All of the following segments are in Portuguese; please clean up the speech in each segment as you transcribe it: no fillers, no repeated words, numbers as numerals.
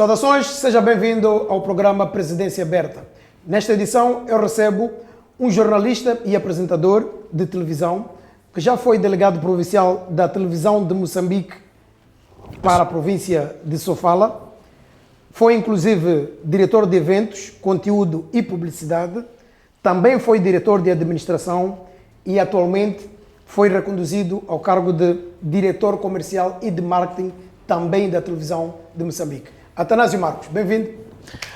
Saudações, seja bem-vindo ao programa Presidência Aberta. Nesta edição eu recebo um jornalista e apresentador de televisão que já foi delegado provincial da televisão de Moçambique para a província de Sofala. Foi inclusive diretor de eventos, conteúdo e publicidade. Também foi diretor de administração e atualmente foi reconduzido ao cargo de diretor comercial e de marketing também da televisão de Moçambique. Atanásio Marcos, bem-vindo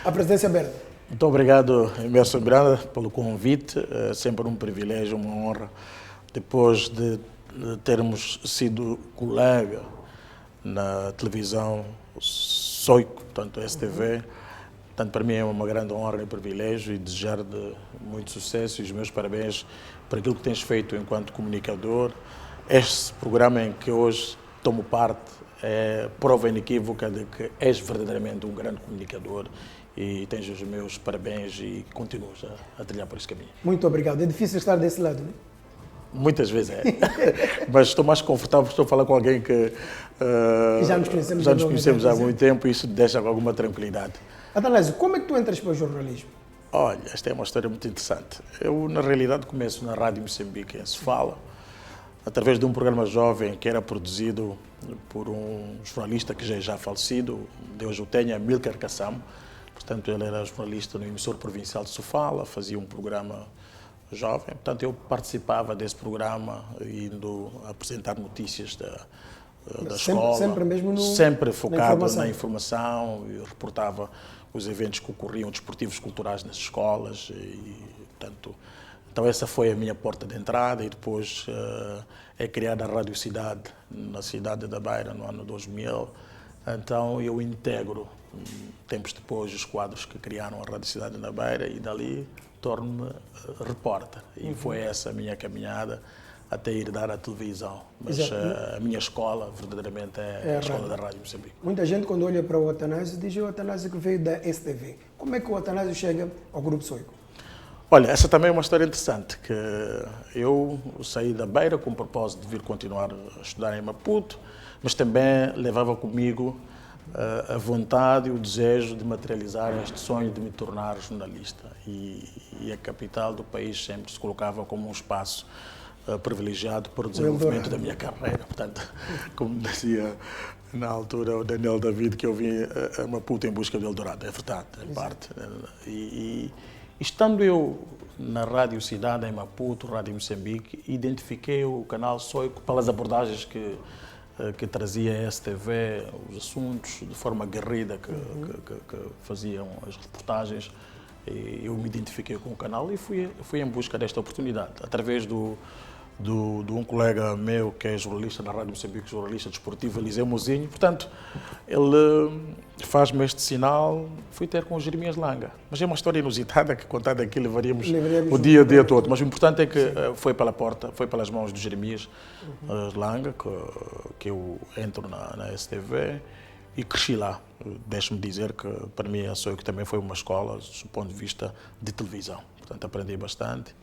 à Presidência Aberta. Muito obrigado, Emerson Miranda, pelo convite. É sempre um privilégio, uma honra, depois de termos sido colega na televisão Soico, portanto STV. Portanto, para mim é uma grande honra e privilégio e desejar de muito sucesso e os meus parabéns por aquilo que tens feito enquanto comunicador. Este programa em que hoje tomo parte é prova inequívoca de que és verdadeiramente um grande comunicador e tens os meus parabéns e continuas a trilhar por esse caminho. Muito obrigado. É difícil estar desse lado, não é? Muitas vezes é, mas estou mais confortável porque estou a falar com alguém que já nos conhecemos há muito tempo e isso deixa alguma tranquilidade. Atanásio, como é que tu entras para o jornalismo? Olha, esta é uma história muito interessante. Eu, na realidade, começo na Rádio Moçambique, em Sofala, através de um programa jovem que era produzido por um jornalista que já é falecido, Deus o tenha, Amílcar Kassam. Portanto, ele era jornalista no emissor provincial de Sofala, fazia um programa jovem. Portanto, eu participava desse programa, indo apresentar notícias da escola. Sempre mesmo sempre focado na informação. Eu reportava os eventos que ocorriam, desportivos culturais nas escolas. E, portanto, então essa foi a minha porta de entrada e depois é criada a Rádio Cidade, na cidade da Beira, no ano 2000. Então eu integro, tempos depois, os quadros que criaram a Rádio Cidade da Beira e dali torno-me repórter. E foi essa a minha caminhada até ir dar à televisão. Mas a minha escola, verdadeiramente, é a escola da Rádio Moçambique. Muita gente, quando olha para o Atanásio, diz o Atanásio que veio da STV. Como é que o Atanásio chega ao Grupo Soico? Olha, essa também é uma história interessante, que eu saí da Beira com o propósito de vir continuar a estudar em Maputo, mas também levava comigo a vontade e o desejo de materializar este sonho de me tornar jornalista. E a capital do país sempre se colocava como um espaço privilegiado para o desenvolvimento da minha carreira. Portanto, como dizia na altura o Daniel David, que eu vim a Maputo em busca do Eldorado. É verdade, em parte. E estando eu na Rádio Cidade, em Maputo, Rádio Moçambique, identifiquei o canal Soico pelas abordagens que trazia a STV, os assuntos, de forma aguerrida que faziam as reportagens. E eu me identifiquei com o canal e fui em busca desta oportunidade, através de um colega meu que é jornalista na Rádio Moçambique, jornalista desportivo, Eliseu Mozinho. Portanto, ele faz-me este sinal, fui ter com o Jeremias Langa. Mas é uma história inusitada que, contada aqui, levaríamos o dia todo. Mas o importante é que foi pela porta, foi pelas mãos do Jeremias Langa que eu entro na STV e cresci lá. Deixe-me dizer que, para mim, a Soico também foi uma escola do ponto de vista de televisão. Portanto, aprendi bastante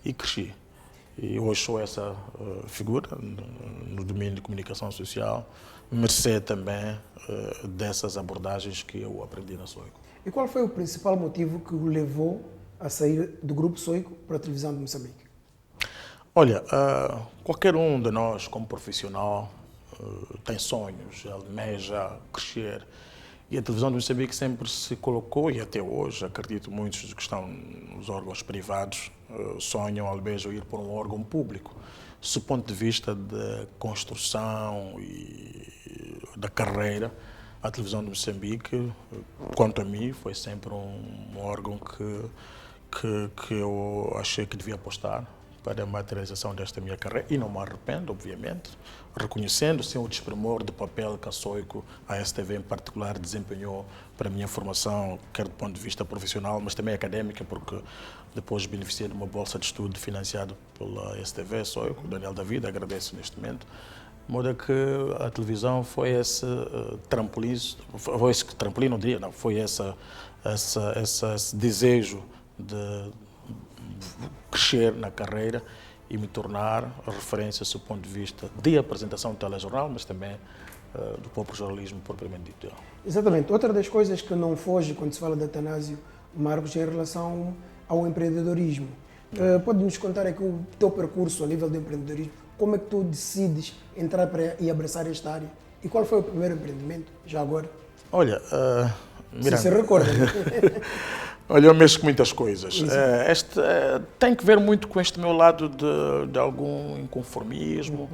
e cresci. E hoje sou essa figura no domínio de comunicação social, mercê também dessas abordagens que eu aprendi na Soico. E qual foi o principal motivo que o levou a sair do Grupo Soico para a televisão de Moçambique? Olha, qualquer um de nós, como profissional, tem sonhos, almeja crescer. E a televisão de Moçambique sempre se colocou, e até hoje, acredito muitos que estão nos órgãos privados, sonham, almejam ir para um órgão público. Do ponto de vista da construção e da carreira, a televisão de Moçambique, quanto a mim, foi sempre um órgão que eu achei que devia apostar para a materialização desta minha carreira, e não me arrependo, obviamente, reconhecendo sem o desprimor do papel que a Soico, a STV em particular, desempenhou para a minha formação, quer do ponto de vista profissional, mas também académica, porque depois beneficiei de uma bolsa de estudo financiada pela STV, Soico, Daniel David, agradeço neste momento, de modo que a televisão foi esse trampolim, não diria, não, foi esse desejo de crescer na carreira e me tornar referência do ponto de vista de apresentação de telejornal, mas também do próprio jornalismo propriamente dito. Exatamente. Outra das coisas que não foge quando se fala de Atanásio Marcos é em relação ao empreendedorismo. Pode-nos contar aqui o teu percurso a nível de empreendedorismo? Como é que tu decides entrar e abraçar esta área? E qual foi o primeiro empreendimento, já agora? Olha, Miranda, se recorda. olha, eu mexo com muitas coisas. Tem que ver muito com este meu lado de algum inconformismo,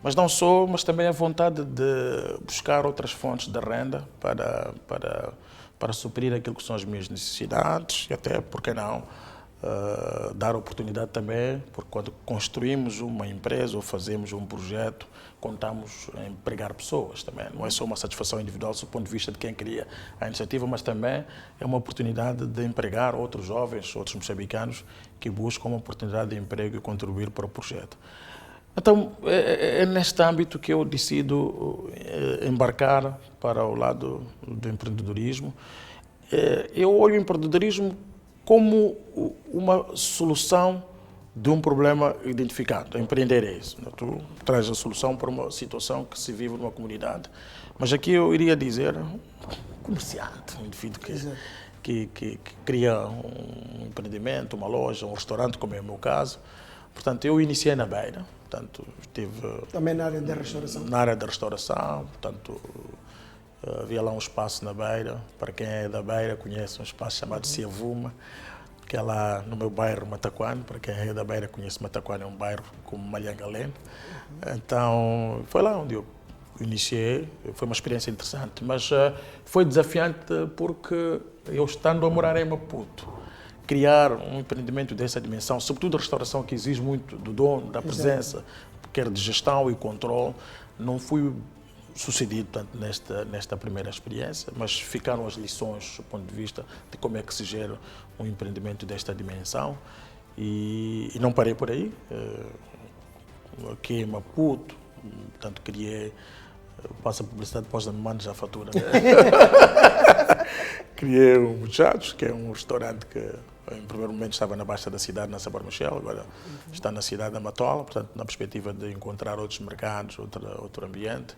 mas não só, mas também a vontade de buscar outras fontes de renda para suprir aquilo que são as minhas necessidades e até, por que não, dar oportunidade também, porque quando construímos uma empresa ou fazemos um projeto, contamos em empregar pessoas também. Não é só uma satisfação individual do ponto de vista de quem cria a iniciativa, mas também é uma oportunidade de empregar outros jovens, outros moçambicanos que buscam uma oportunidade de emprego e contribuir para o projeto. Então, é neste âmbito que eu decido embarcar para o lado do empreendedorismo. Eu olho o empreendedorismo como uma solução de um problema identificado. Empreender é isso. Tu traz a solução para uma situação que se vive numa comunidade. Mas aqui eu iria dizer comerciante, um indivíduo que cria um empreendimento, uma loja, um restaurante, como é o meu caso. Portanto, eu iniciei na Beira. Portanto, estive também na área da restauração? Na área da restauração. Portanto, havia lá um espaço na Beira. Para quem é da Beira, conhece um espaço chamado Ciavuma, que é lá no meu bairro Mataquane. Para quem é da Beira, conhece Mataquane, é um bairro como Malhangalém. Então, foi lá onde eu iniciei. Foi uma experiência interessante, mas foi desafiante porque eu, estando a morar em Maputo, criar um empreendimento dessa dimensão, sobretudo a restauração, que exige muito do dono, da presença, quer de gestão e controle, não fui sucedido tanto nesta primeira experiência, mas ficaram as lições do ponto de vista de como é que se gera um empreendimento desta dimensão e não parei por aí. Aqui em Maputo, portanto, criei, passa a publicidade, depois me mando já a fatura. Criei o Muchachos, que é um restaurante que em primeiro momento estava na Baixa da cidade, na Sabor Michel, agora está na cidade da Matola, portanto, na perspectiva de encontrar outros mercados, outro ambiente.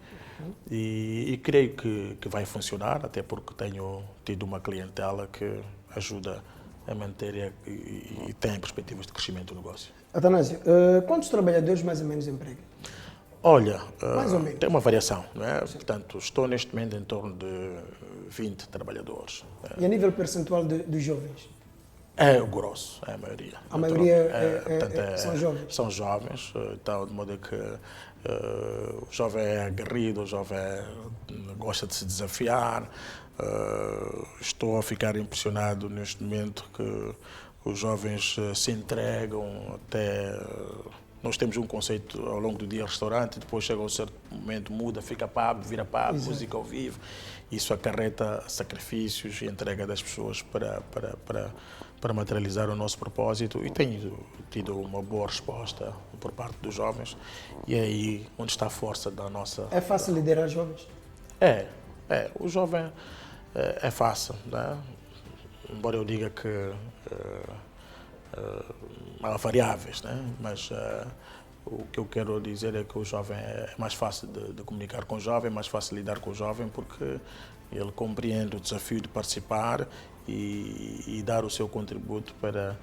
E creio que vai funcionar, até porque tenho tido uma clientela que ajuda a manter e tem perspectivas de crescimento do negócio. Atanásio, quantos trabalhadores mais ou menos emprega? Olha, mais ou menos. Tem uma variação, não é? Portanto, estou neste momento em torno de 20 trabalhadores. E a nível percentual dos jovens? É o grosso, é a maioria. A maioria são jovens? São jovens, então, de modo que o jovem é aguerrido, o jovem gosta de se desafiar. Estou a ficar impressionado neste momento que os jovens se entregam até... Nós temos um conceito ao longo do dia restaurante, depois chega a um certo momento, muda, fica pub, vira pub, música ao vivo. Isso acarreta sacrifícios e entrega das pessoas para materializar o nosso propósito e tenho tido uma boa resposta por parte dos jovens e é aí onde está a força da nossa... É fácil liderar jovens? O jovem é fácil, né? Embora eu diga que há variáveis, né? Mas o que eu quero dizer é que o jovem é mais fácil de comunicar com o jovem, é mais fácil lidar com o jovem porque ele compreende o desafio de participar e dar o seu contributo para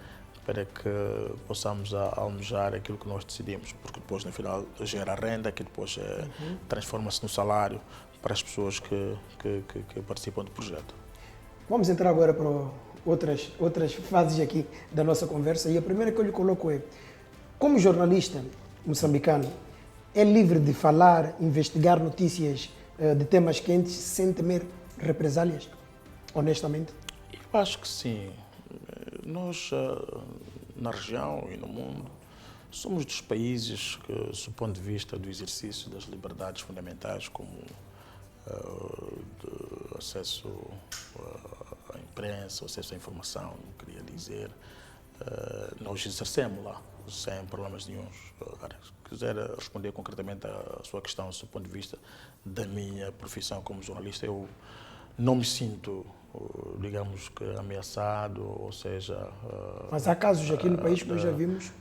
que possamos almejar aquilo que nós decidimos, porque depois no final gera renda, que depois transforma-se no salário para as pessoas que participam do projeto. Vamos entrar agora para outras fases aqui da nossa conversa e a primeira que eu lhe coloco é: como jornalista moçambicano, é livre de falar, investigar notícias de temas quentes sem temer represálias, honestamente? Eu acho que sim. Nós, na região e no mundo, somos dos países que, do ponto de vista do exercício das liberdades fundamentais, como de acesso à imprensa, acesso à informação, queria dizer, nós exercemos lá, sem problemas nenhuns. Se quiser responder concretamente à sua questão, do ponto de vista da minha profissão como jornalista, eu não me sinto, digamos que, ameaçado, ou seja... Mas há casos aqui no país que nós já vimos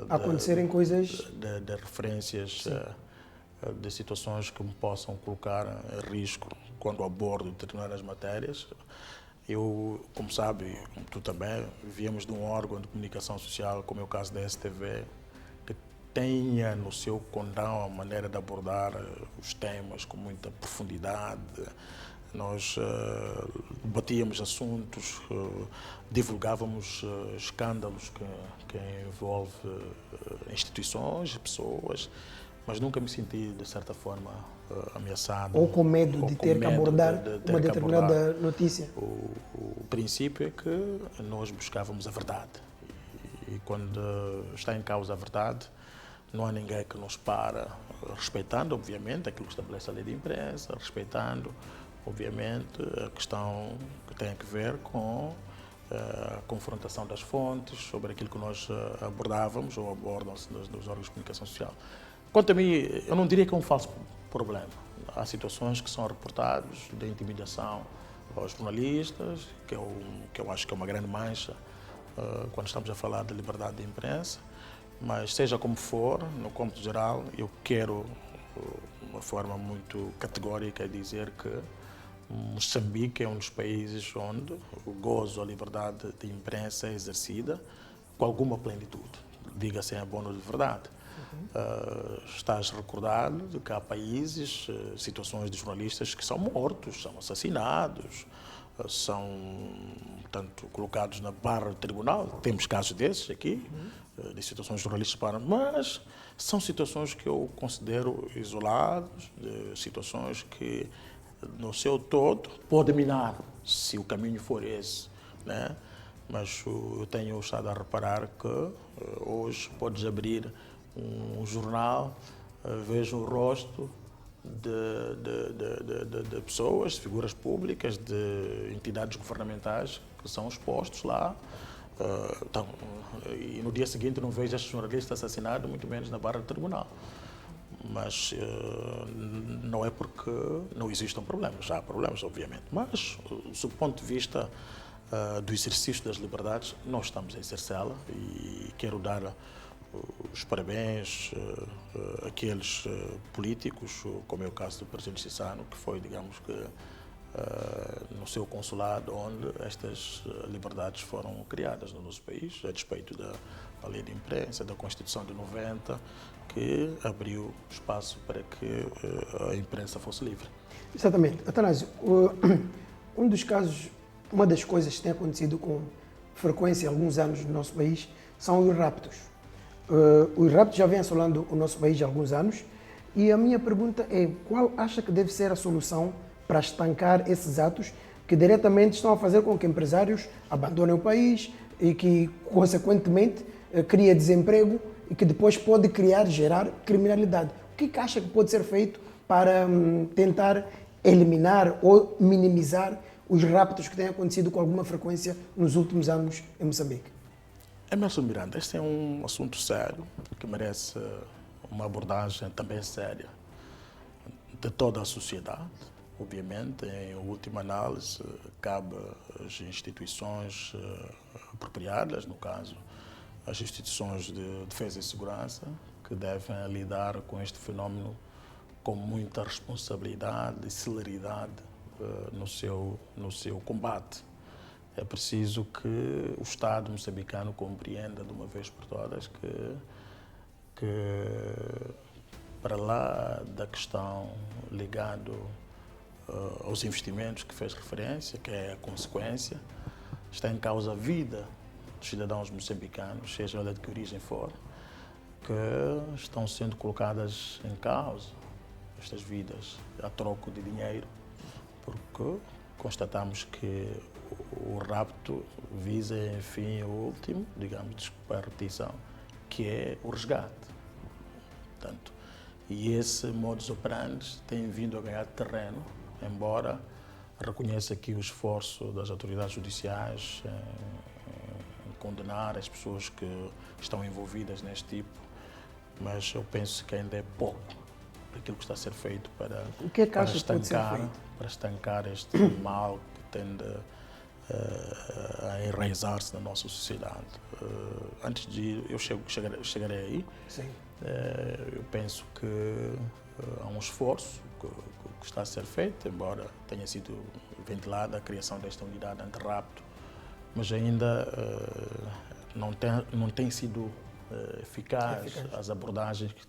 acontecerem coisas... De referências de situações que me possam colocar em risco quando abordo determinadas matérias. Eu, como sabe, como tu também, viemos de um órgão de comunicação social, como é o caso da STV, que tenha no seu condão a maneira de abordar os temas com muita profundidade. Nós debatíamos assuntos, divulgávamos escândalos que envolvem instituições, pessoas, mas nunca me senti, de certa forma, ameaçado. Ou com medo de ter que abordar uma determinada notícia. O princípio é que nós buscávamos a verdade. E quando está em causa a verdade, não há ninguém que nos para, respeitando, obviamente, aquilo que estabelece a lei de imprensa, respeitando, obviamente, a questão que tem a ver com a confrontação das fontes sobre aquilo que nós abordávamos ou abordam-se nos órgãos de comunicação social. Quanto a mim, eu não diria que é um falso problema. Há situações que são reportadas de intimidação aos jornalistas, que eu acho que é uma grande mancha quando estamos a falar de liberdade de imprensa, mas seja como for, no cômputo geral, eu quero, de uma forma muito categórica, dizer que Moçambique é um dos países onde o gozo à liberdade de imprensa é exercida com alguma plenitude, diga-se em abono de verdade. Estás recordado de que há países, situações de jornalistas que são mortos, são assassinados, são, portanto, colocados na barra do tribunal. Temos casos desses aqui, de situações de jornalistas mas são situações que eu considero isoladas, de situações que, no seu todo, podem minar, se o caminho for esse, né? Mas eu tenho estado a reparar que hoje podes abrir um jornal, vejo o rosto de pessoas, de figuras públicas, de entidades governamentais que são expostos lá. Então, e no dia seguinte não vejo este jornalista assassinado, muito menos na barra do tribunal. Mas não é porque não existam problemas, já há problemas, obviamente. Mas, sob o ponto de vista do exercício das liberdades, nós estamos a exercê-la e quero dar os parabéns àqueles políticos, como é o caso do presidente Chissano, que foi, digamos que, no seu consulado, onde estas liberdades foram criadas no nosso país, a despeito da lei de imprensa, da Constituição de 90, que abriu espaço para que a imprensa fosse livre. Exatamente. Atanásio, um dos casos, uma das coisas que tem acontecido com frequência há alguns anos no nosso país são os raptos. Os raptos já vêm assolando o nosso país há alguns anos e a minha pergunta é: qual acha que deve ser a solução para estancar esses atos que diretamente estão a fazer com que empresários abandonem o país e que, consequentemente, cria desemprego e que depois pode gerar criminalidade? O que acha que pode ser feito para tentar eliminar ou minimizar os raptos que têm acontecido com alguma frequência nos últimos anos em Moçambique? Emerson Miranda, este é um assunto sério que merece uma abordagem também séria de toda a sociedade. Obviamente, em última análise, cabe às instituições apropriadas, no caso, as instituições de defesa e segurança, que devem lidar com este fenómeno com muita responsabilidade e celeridade no seu combate. É preciso que o Estado moçambicano compreenda de uma vez por todas que para lá da questão ligada aos investimentos que fez referência, que é a consequência, está em causa a vida dos cidadãos moçambicanos, seja ela de que origem for, que estão sendo colocadas em causa estas vidas a troco de dinheiro, porque constatamos que o rapto visa, enfim, o último, digamos, desculpa a repetição, que é o resgate. Portanto, e esse modus operandi tem vindo a ganhar terreno, embora reconheça aqui o esforço das autoridades judiciais em condenar as pessoas que estão envolvidas neste tipo, mas eu penso que ainda é pouco aquilo que está a ser feito para o que é que acha que pode ser feito? Para estancar este mal que tende a enraizar-se na nossa sociedade. Antes de ir, eu chegarei aí. Sim. Eu penso que há um esforço que está a ser feito, embora tenha sido ventilada a criação desta unidade antirrapto, mas ainda não tem sido eficaz as abordagens que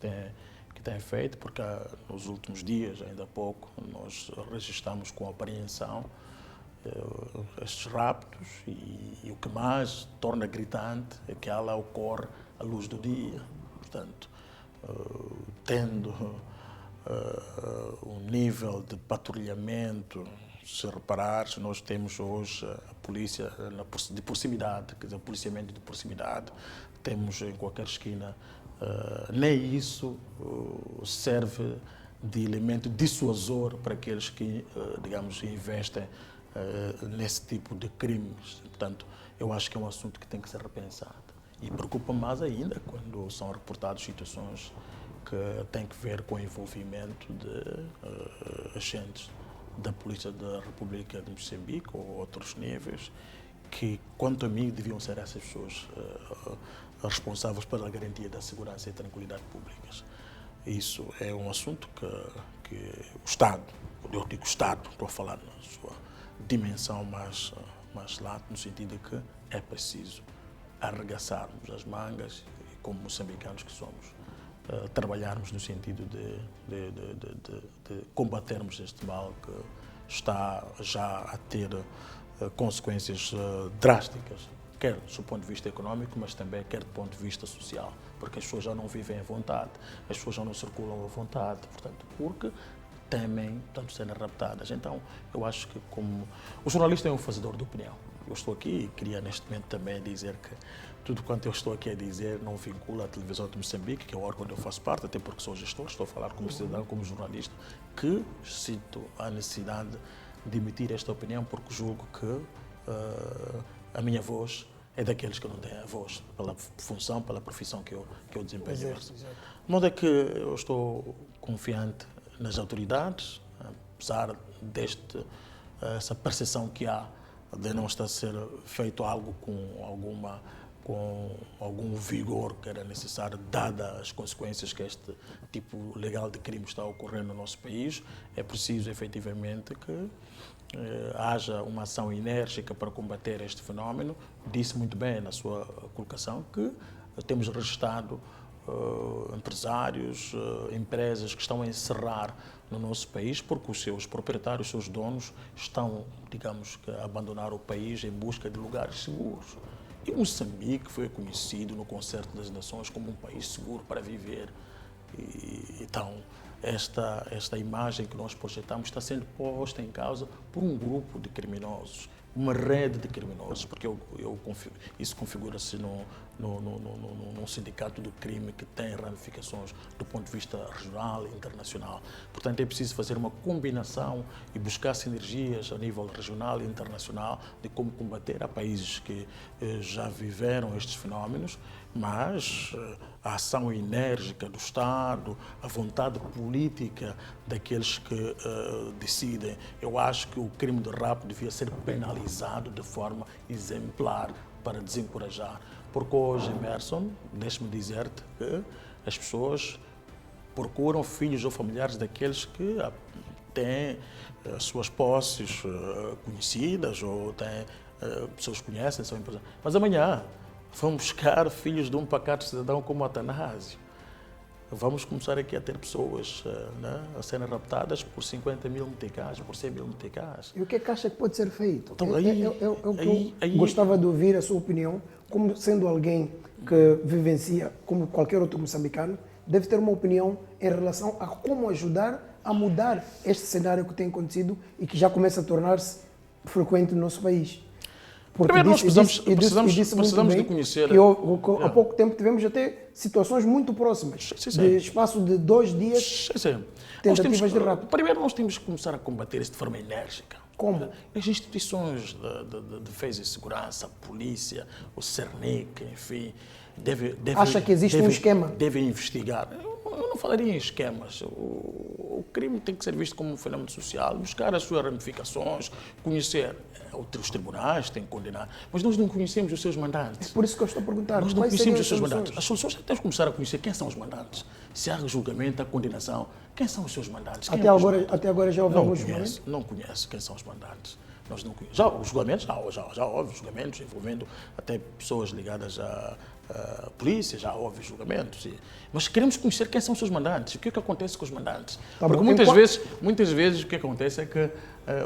tem feito, porque nos últimos dias, ainda há pouco, nós registramos com apreensão estes raptos e o que mais torna gritante é que ela ocorre à luz do dia. Portanto, tendo um nível de patrulhamento, se reparares, nós temos hoje a polícia de proximidade, quer dizer, o policiamento de proximidade, temos em qualquer esquina, nem isso serve de elemento dissuasor para aqueles que, digamos, investem nesse tipo de crimes. Portanto, eu acho que é um assunto que tem que ser repensado. E preocupa mais ainda quando são reportadas situações que têm que ver com o envolvimento de agentes da Polícia da República de Moçambique ou outros níveis, que, quanto a mim, deviam ser essas pessoas responsáveis pela garantia da segurança e tranquilidade públicas. Isso é um assunto que o Estado, eu digo Estado, estou a falar na sua dimensão mais lata, no sentido de que é preciso arregaçarmos as mangas e, como moçambicanos que somos, trabalharmos no sentido de combatermos este mal que está já a ter consequências drásticas, quer do ponto de vista económico, mas também quer do ponto de vista social, porque as pessoas já não vivem à vontade, as pessoas já não circulam à vontade, portanto, porque temem, portanto, serem raptadas. Então, eu acho que como o jornalista é um fazedor de opinião, eu estou aqui e queria neste momento também dizer que tudo quanto eu estou aqui a dizer não vincula a televisão de Moçambique, que é o órgão onde eu faço parte, até porque sou gestor, estou a falar como cidadão, como jornalista, que sinto a necessidade de emitir esta opinião, porque julgo que a minha voz é daqueles que não têm a voz, pela função, pela profissão que eu desempenho. De modo é que eu estou confiante nas autoridades, apesar essa percepção que há de não estar a ser feito algo com algum vigor que era necessário, dadas as consequências que este tipo legal de crime está a ocorrer no nosso país. É preciso, efetivamente, que haja uma ação enérgica para combater este fenómeno. Disse muito bem na sua colocação que temos registrado empresários, empresas que estão a encerrar no nosso país porque os seus proprietários, os seus donos estão, digamos, a abandonar o país em busca de lugares seguros. E Moçambique foi conhecido no Concerto das Nações como um país seguro para viver. Então, esta imagem que nós projetamos está sendo posta em causa por um grupo de criminosos, uma rede de criminosos, porque isso configura-se num sindicato do crime que tem ramificações do ponto de vista regional e internacional. Portanto, é preciso fazer uma combinação e buscar sinergias a nível regional e internacional de como combater. Há países que já viveram estes fenómenos, mas a ação enérgica do Estado, a vontade política daqueles que decidem. Eu acho que o crime de rapto devia ser penalizado de forma exemplar para desencorajar. Porque hoje, Emerson, deixe-me dizer-te que as pessoas procuram filhos ou familiares daqueles que têm as suas posses conhecidas ou têm pessoas que conhecem, são empresários. Mas amanhã vão buscar filhos de um pacato cidadão como Atanásio. Vamos começar aqui a ter pessoas a serem raptadas por 50 mil meticais, por 100 mil meticais. E o que é que acha que pode ser feito? Então, eu gostava de ouvir a sua opinião, como sendo alguém que vivencia, como qualquer outro moçambicano, deve ter uma opinião em relação a como ajudar a mudar este cenário que tem acontecido e que já começa a tornar-se frequente no nosso país. Porque primeiro nós precisamos de conhecer... Que há pouco tempo tivemos até situações muito próximas, de espaço de 2 dias, tentativas de rapto. Primeiro nós temos que começar a combater isso de forma enérgica. Como? As instituições de defesa e segurança, a polícia, o CERNIC, enfim, Acha que existe um esquema? Devem investigar. Eu não falaria em esquemas. o crime tem que ser visto como um fenómeno social, buscar as suas ramificações, conhecer os tribunais, têm que condenar, mas nós não conhecemos os seus mandantes. É por isso que eu estou a perguntar. Nós não quais conhecemos seriam os seus soluções? mandantes. As soluções temos que começar a conhecer quem são os mandantes. Se há julgamento, há condenação, quem são os seus mandantes? Quem Até agora já houve alguns julgamentos? Não conheço quem são os mandantes. Nós não conhecemos. Já os julgamentos, já houve julgamentos envolvendo até pessoas ligadas à polícia, já houve julgamentos. Mas queremos conhecer quem são os seus mandantes, o que é que acontece com os mandantes. Tá Porque bom. muitas vezes o que acontece é que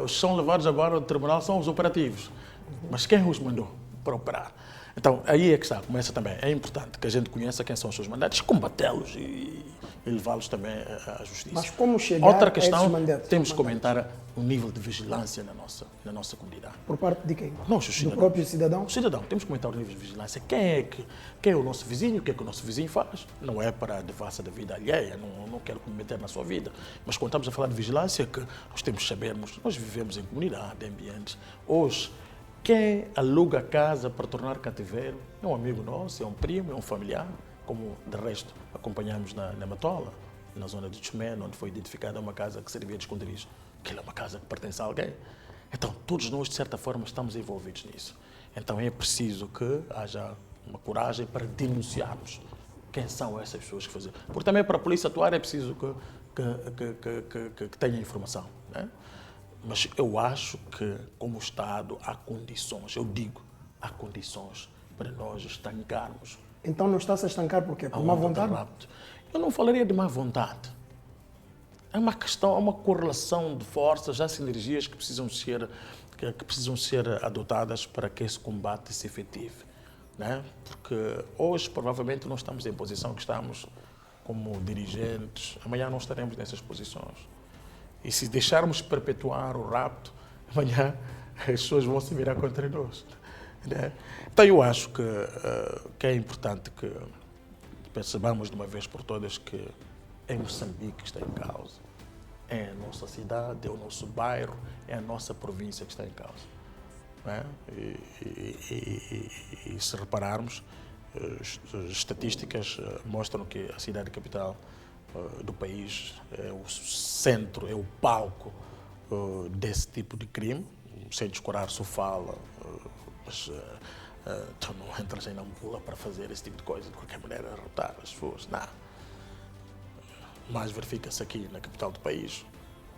os que são levados agora ao tribunal são os operativos. Mas quem os mandou para operar? Então, aí é que está, começa também. É importante que a gente conheça quem são os seus mandatos, combatê-los e levá-los também à justiça. Mas como chegar Outra a questão, esses mandatos? temos que comentar o nível de vigilância na nossa comunidade. Por parte de quem? Nós, os Do cidadãos. próprio cidadão? O cidadão, temos que comentar o nível de vigilância. Quem é o nosso vizinho, o que é que o nosso vizinho faz? Não é para a devassa da vida alheia, não quero me meter na sua vida. Mas quando estamos a falar de vigilância, que nós temos que sabermos, nós vivemos em comunidade, em ambientes. Hoje, quem aluga casa para tornar cativeiro é um amigo nosso, é um primo, é um familiar, como de resto acompanhamos na Matola, na zona de Tchumeno, onde foi identificada uma casa que servia de esconderijo. Aquilo é uma casa que pertence a alguém. Então, todos nós, de certa forma, estamos envolvidos nisso. Então, é preciso que haja uma coragem para denunciarmos quem são essas pessoas que fazem. Porque também para a polícia atuar é preciso que tenha informação, né? Mas eu acho que, como Estado, há condições, eu digo, há condições para nós estancarmos. Então não está-se a estancar por quê? Por má vontade? Eu não falaria de má vontade. É uma questão, é uma correlação de forças, há sinergias que precisam ser adotadas para que esse combate se efetive, né? Porque hoje, provavelmente, não estamos em posição que estamos como dirigentes, amanhã não estaremos nessas posições. E se deixarmos perpetuar o rapto, amanhã as pessoas vão se virar contra nós, né? Então eu acho que é importante que percebamos de uma vez por todas que é Moçambique que está em causa. É a nossa cidade, é o nosso bairro, é a nossa província que está em causa, né? E se repararmos, as estatísticas mostram que a cidade capital do país é o centro, é o palco desse tipo de crime. Sem descurar Sofala, mas tu não entras em Nampula para fazer esse tipo de coisa, de qualquer maneira, derrotar as pessoas, não. Mas verifica-se aqui na capital do país,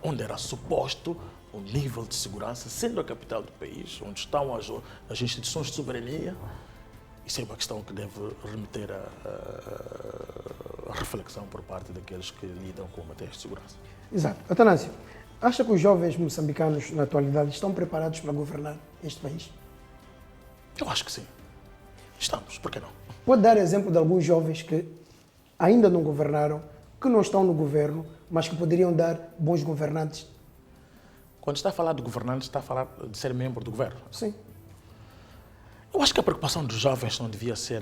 onde era suposto o nível de segurança, sendo a capital do país, onde estão as instituições de soberania. Isso é uma questão que deve remeter a reflexão por parte daqueles que lidam com matérias de segurança. Exato. Atanásio, acha que os jovens moçambicanos, na atualidade, estão preparados para governar este país? Eu acho que sim. Estamos, por que não? Pode dar exemplo de alguns jovens que ainda não governaram, que não estão no governo, mas que poderiam dar bons governantes? Quando está a falar de governantes, está a falar de ser membro do governo? Sim. Eu acho que a preocupação dos jovens não devia ser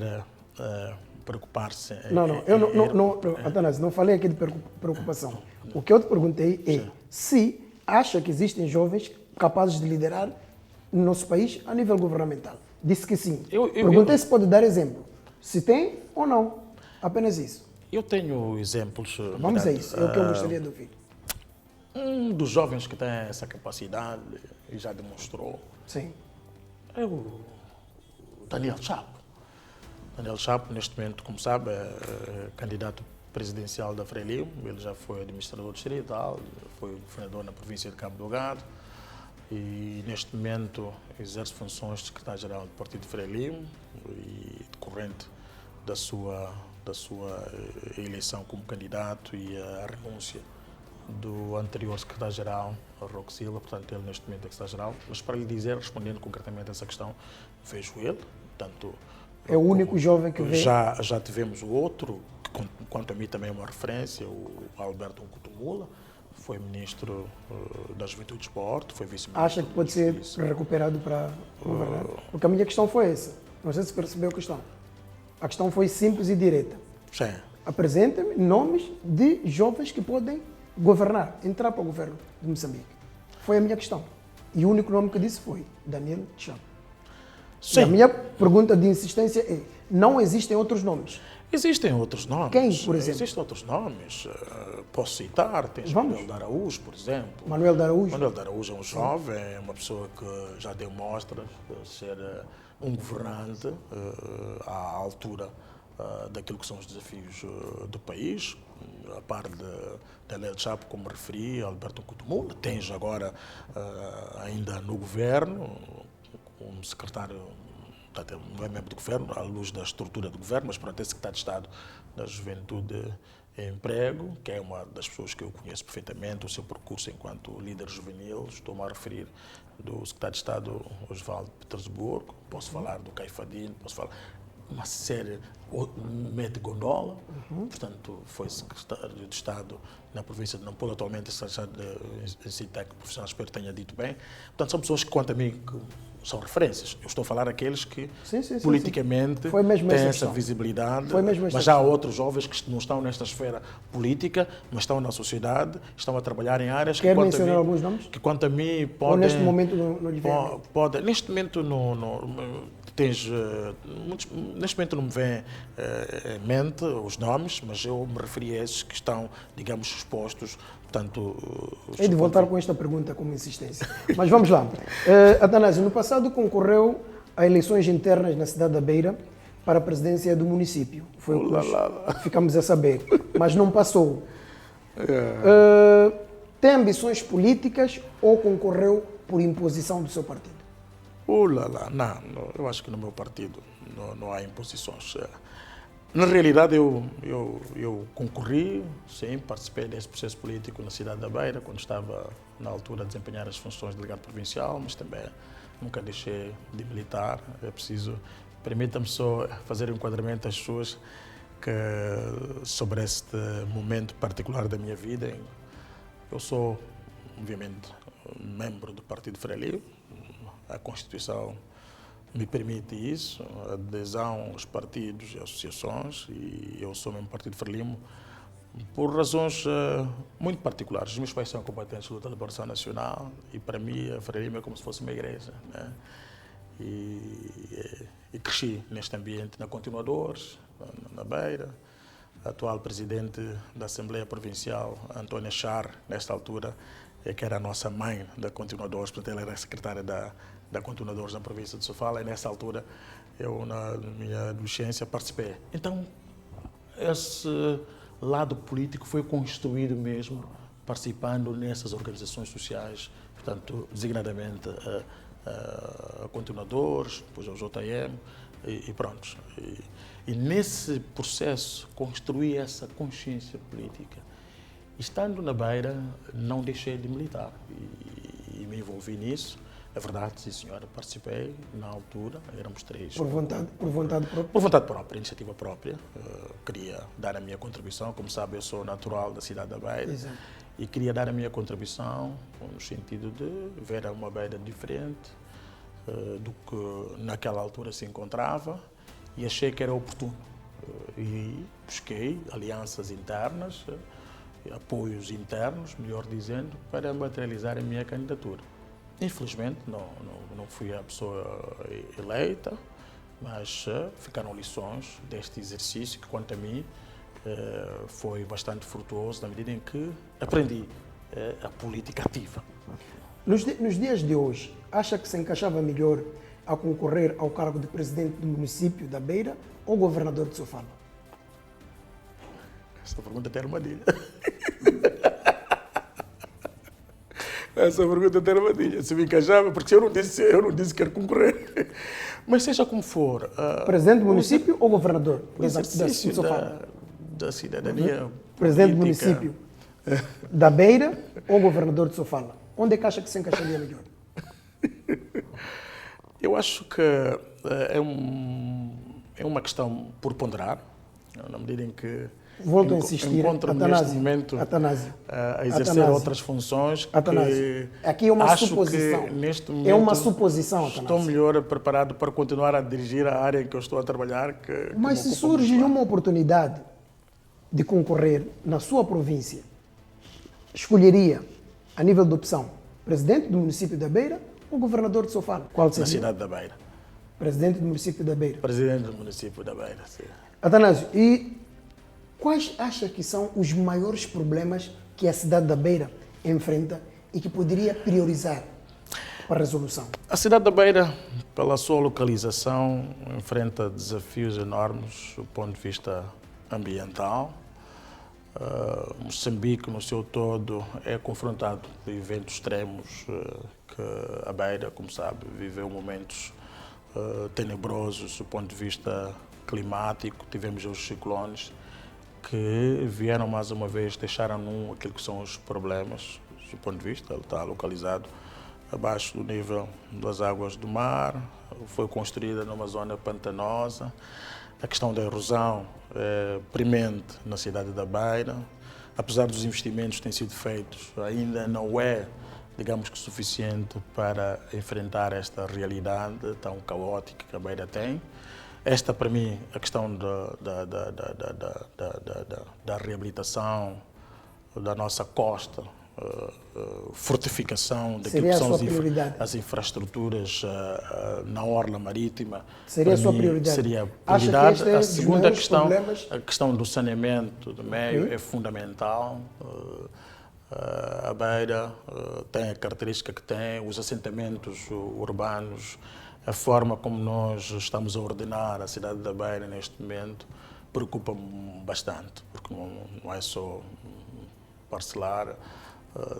preocupar-se... Atanásio, não falei aqui de preocupação. O que eu te perguntei é se acha que existem jovens capazes de liderar no nosso país a nível governamental. Disse que sim. Perguntei se pode dar exemplo. Se tem ou não. Apenas isso. Eu tenho exemplos... Vamos a isso. É o que eu gostaria de ouvir. Um dos jovens que tem essa capacidade e já demonstrou... Sim. É o Daniel Chapo. Daniel Chapo, neste momento, como sabe, é candidato presidencial da Frelimo. Ele já foi administrador distrital, foi governador na província de Cabo Delgado e, neste momento, exerce funções de secretário-geral do Partido Frelimo e decorrente da sua eleição como candidato e a renúncia do anterior secretário-geral, Roque Silva. Portanto, ele neste momento é secretário-geral. Mas para lhe dizer, respondendo concretamente a essa questão, vejo ele, tanto... É o único jovem que vê? Já tivemos o outro, que quanto a mim também é uma referência, o Alberto Nkutumula, foi ministro da Juventude e Desporto, foi vice-ministro... Acha que pode ser recuperado para governar? Porque a minha questão foi essa. Não sei se percebeu a questão. A questão foi simples e direta. Sim. Apresenta-me nomes de jovens que podem governar, entrar para o governo de Moçambique. Foi a minha questão. E o único nome que disse foi Daniel Chapo. Sim. E a minha pergunta de insistência é, não existem outros nomes. Existem outros nomes. Quem, por exemplo? Existem outros nomes. Posso citar, tens Manuel de Araújo, por exemplo. Manuel de Araújo? Manuel de Araújo é um jovem, é uma pessoa que já deu mostras de ser um governante à altura daquilo que são os desafios do país. A par de Helder Chapo, como referi, Alberto Coutumula. Tens agora, ainda no governo, como secretário, não é membro do governo, à luz da estrutura do governo, mas pronto, é secretário de Estado da Juventude e Emprego, que é uma das pessoas que eu conheço perfeitamente, o seu percurso enquanto líder juvenil. Estou-me a referir do secretário de Estado Osvaldo Petersburgo, posso falar do Caifadinho, posso falar uma série, o Mete Gondola, portanto, foi secretário de Estado na província de Nampula, atualmente secretário de Citec profissional, espero que tenha dito bem. Portanto, são pessoas que, quanto a mim, são referências. Eu estou a falar aqueles que politicamente têm essa visibilidade, mas já há outros jovens que não estão nesta esfera política, mas estão na sociedade, estão a trabalhar em áreas Quer mencionar alguns nomes? Que, quanto a mim, podem... Ou neste momento não lhe vem? Neste momento, neste momento não me vem em mente os nomes, mas eu me referi a esses que estão, digamos, expostos. Portanto, hei de voltar com esta pergunta como insistência. Mas vamos lá. Atanásio, no passado concorreu a eleições internas na cidade da Beira para a presidência do município. Foi o que ficamos a saber. Mas não passou. Tem ambições políticas ou concorreu por imposição do seu partido? Não, eu acho que no meu partido não há imposições. Na realidade, eu concorri, sim, participei desse processo político na cidade da Beira, quando estava, na altura, a desempenhar as funções de delegado provincial, mas também nunca deixei de militar. É preciso, permita-me só fazer um enquadramento às pessoas sobre este momento particular da minha vida. Eu sou, obviamente, membro do Partido Frelimo. A Constituição me permite isso, a adesão aos partidos e associações, e eu sou membro do Partido Frelimo por razões muito particulares. Os meus pais são combatentes da luta da Liberação Nacional e, para mim, a Frelimo é como se fosse uma igreja, né? E cresci neste ambiente na Continuadores, na Beira. A atual presidente da Assembleia Provincial, Antônia Char, nesta altura, que era a nossa mãe da Continuadores, portanto, ela era secretária da Continuadores na província de Sofala, e nessa altura eu, na minha adolescência, participei. Então, esse lado político foi construído mesmo participando nessas organizações sociais, portanto, designadamente a Continuadores, depois ao JM, e pronto. E nesse processo construí essa consciência política. Estando na Beira, não deixei de militar e me envolvi nisso. É verdade, sim senhora, participei na altura, éramos 3. Por vontade própria? Por vontade própria, iniciativa própria. Queria dar a minha contribuição, como sabe, eu sou natural da cidade da Beira. Exato. E queria dar a minha contribuição no sentido de ver uma Beira diferente do que naquela altura se encontrava, e achei que era oportuno. E busquei alianças internas, apoios internos, melhor dizendo, para materializar a minha candidatura. Infelizmente, não fui a pessoa eleita, mas ficaram lições deste exercício que, quanto a mim, foi bastante frutuoso na medida em que aprendi a política ativa. Nos dias de hoje, acha que se encaixava melhor a concorrer ao cargo de presidente do município da Beira ou governador de Sofala? Essa pergunta tem armadilha. Essa pergunta tem armadilha. Se me encaixava, porque eu não disse que quero concorrer. Mas seja como for... presidente do município ou governador? O exercício da cidadania presidente do política. município da Beira ou governador de Sofala? Onde é que acha que se encaixaria melhor? Eu acho que é uma questão por ponderar, na medida em que volto a insistir, encontro-me neste momento a exercer outras funções que aqui é uma acho suposição. Que neste momento é uma suposição, estou melhor preparado para continuar a dirigir a área em que eu estou a trabalhar. Mas se surge uma oportunidade de concorrer na sua província, escolheria, a nível de opção, presidente do município da Beira ou governador de Sofala? Qual seria? Na cidade da Beira. Presidente do município da Beira. Presidente do município da Beira, sim. Atanásio, e quais acha que são os maiores problemas que a cidade da Beira enfrenta e que poderia priorizar para a resolução? A cidade da Beira, pela sua localização, enfrenta desafios enormes do ponto de vista ambiental. Moçambique, no seu todo, é confrontado por eventos extremos que a Beira, como sabe, viveu momentos tenebrosos do ponto de vista climático. Tivemos os ciclones que vieram mais uma vez, deixaram aquilo que são os problemas do ponto de vista, ele está localizado abaixo do nível das águas do mar, foi construída numa zona pantanosa. A questão da erosão é premente na cidade da Beira. Apesar dos investimentos que têm sido feitos, ainda não é, digamos que, suficiente para enfrentar esta realidade tão caótica que a Beira tem. Esta, para mim, a questão da reabilitação da nossa costa, fortificação daquilo que são as infraestruturas na orla marítima. Seria a sua prioridade? Seria a prioridade. A segunda questão, problemas? a questão do saneamento do meio é fundamental. A Beira tem a característica que tem, os assentamentos urbanos, a forma como nós estamos a ordenar a cidade da Beira neste momento preocupa-me bastante, porque não é só parcelar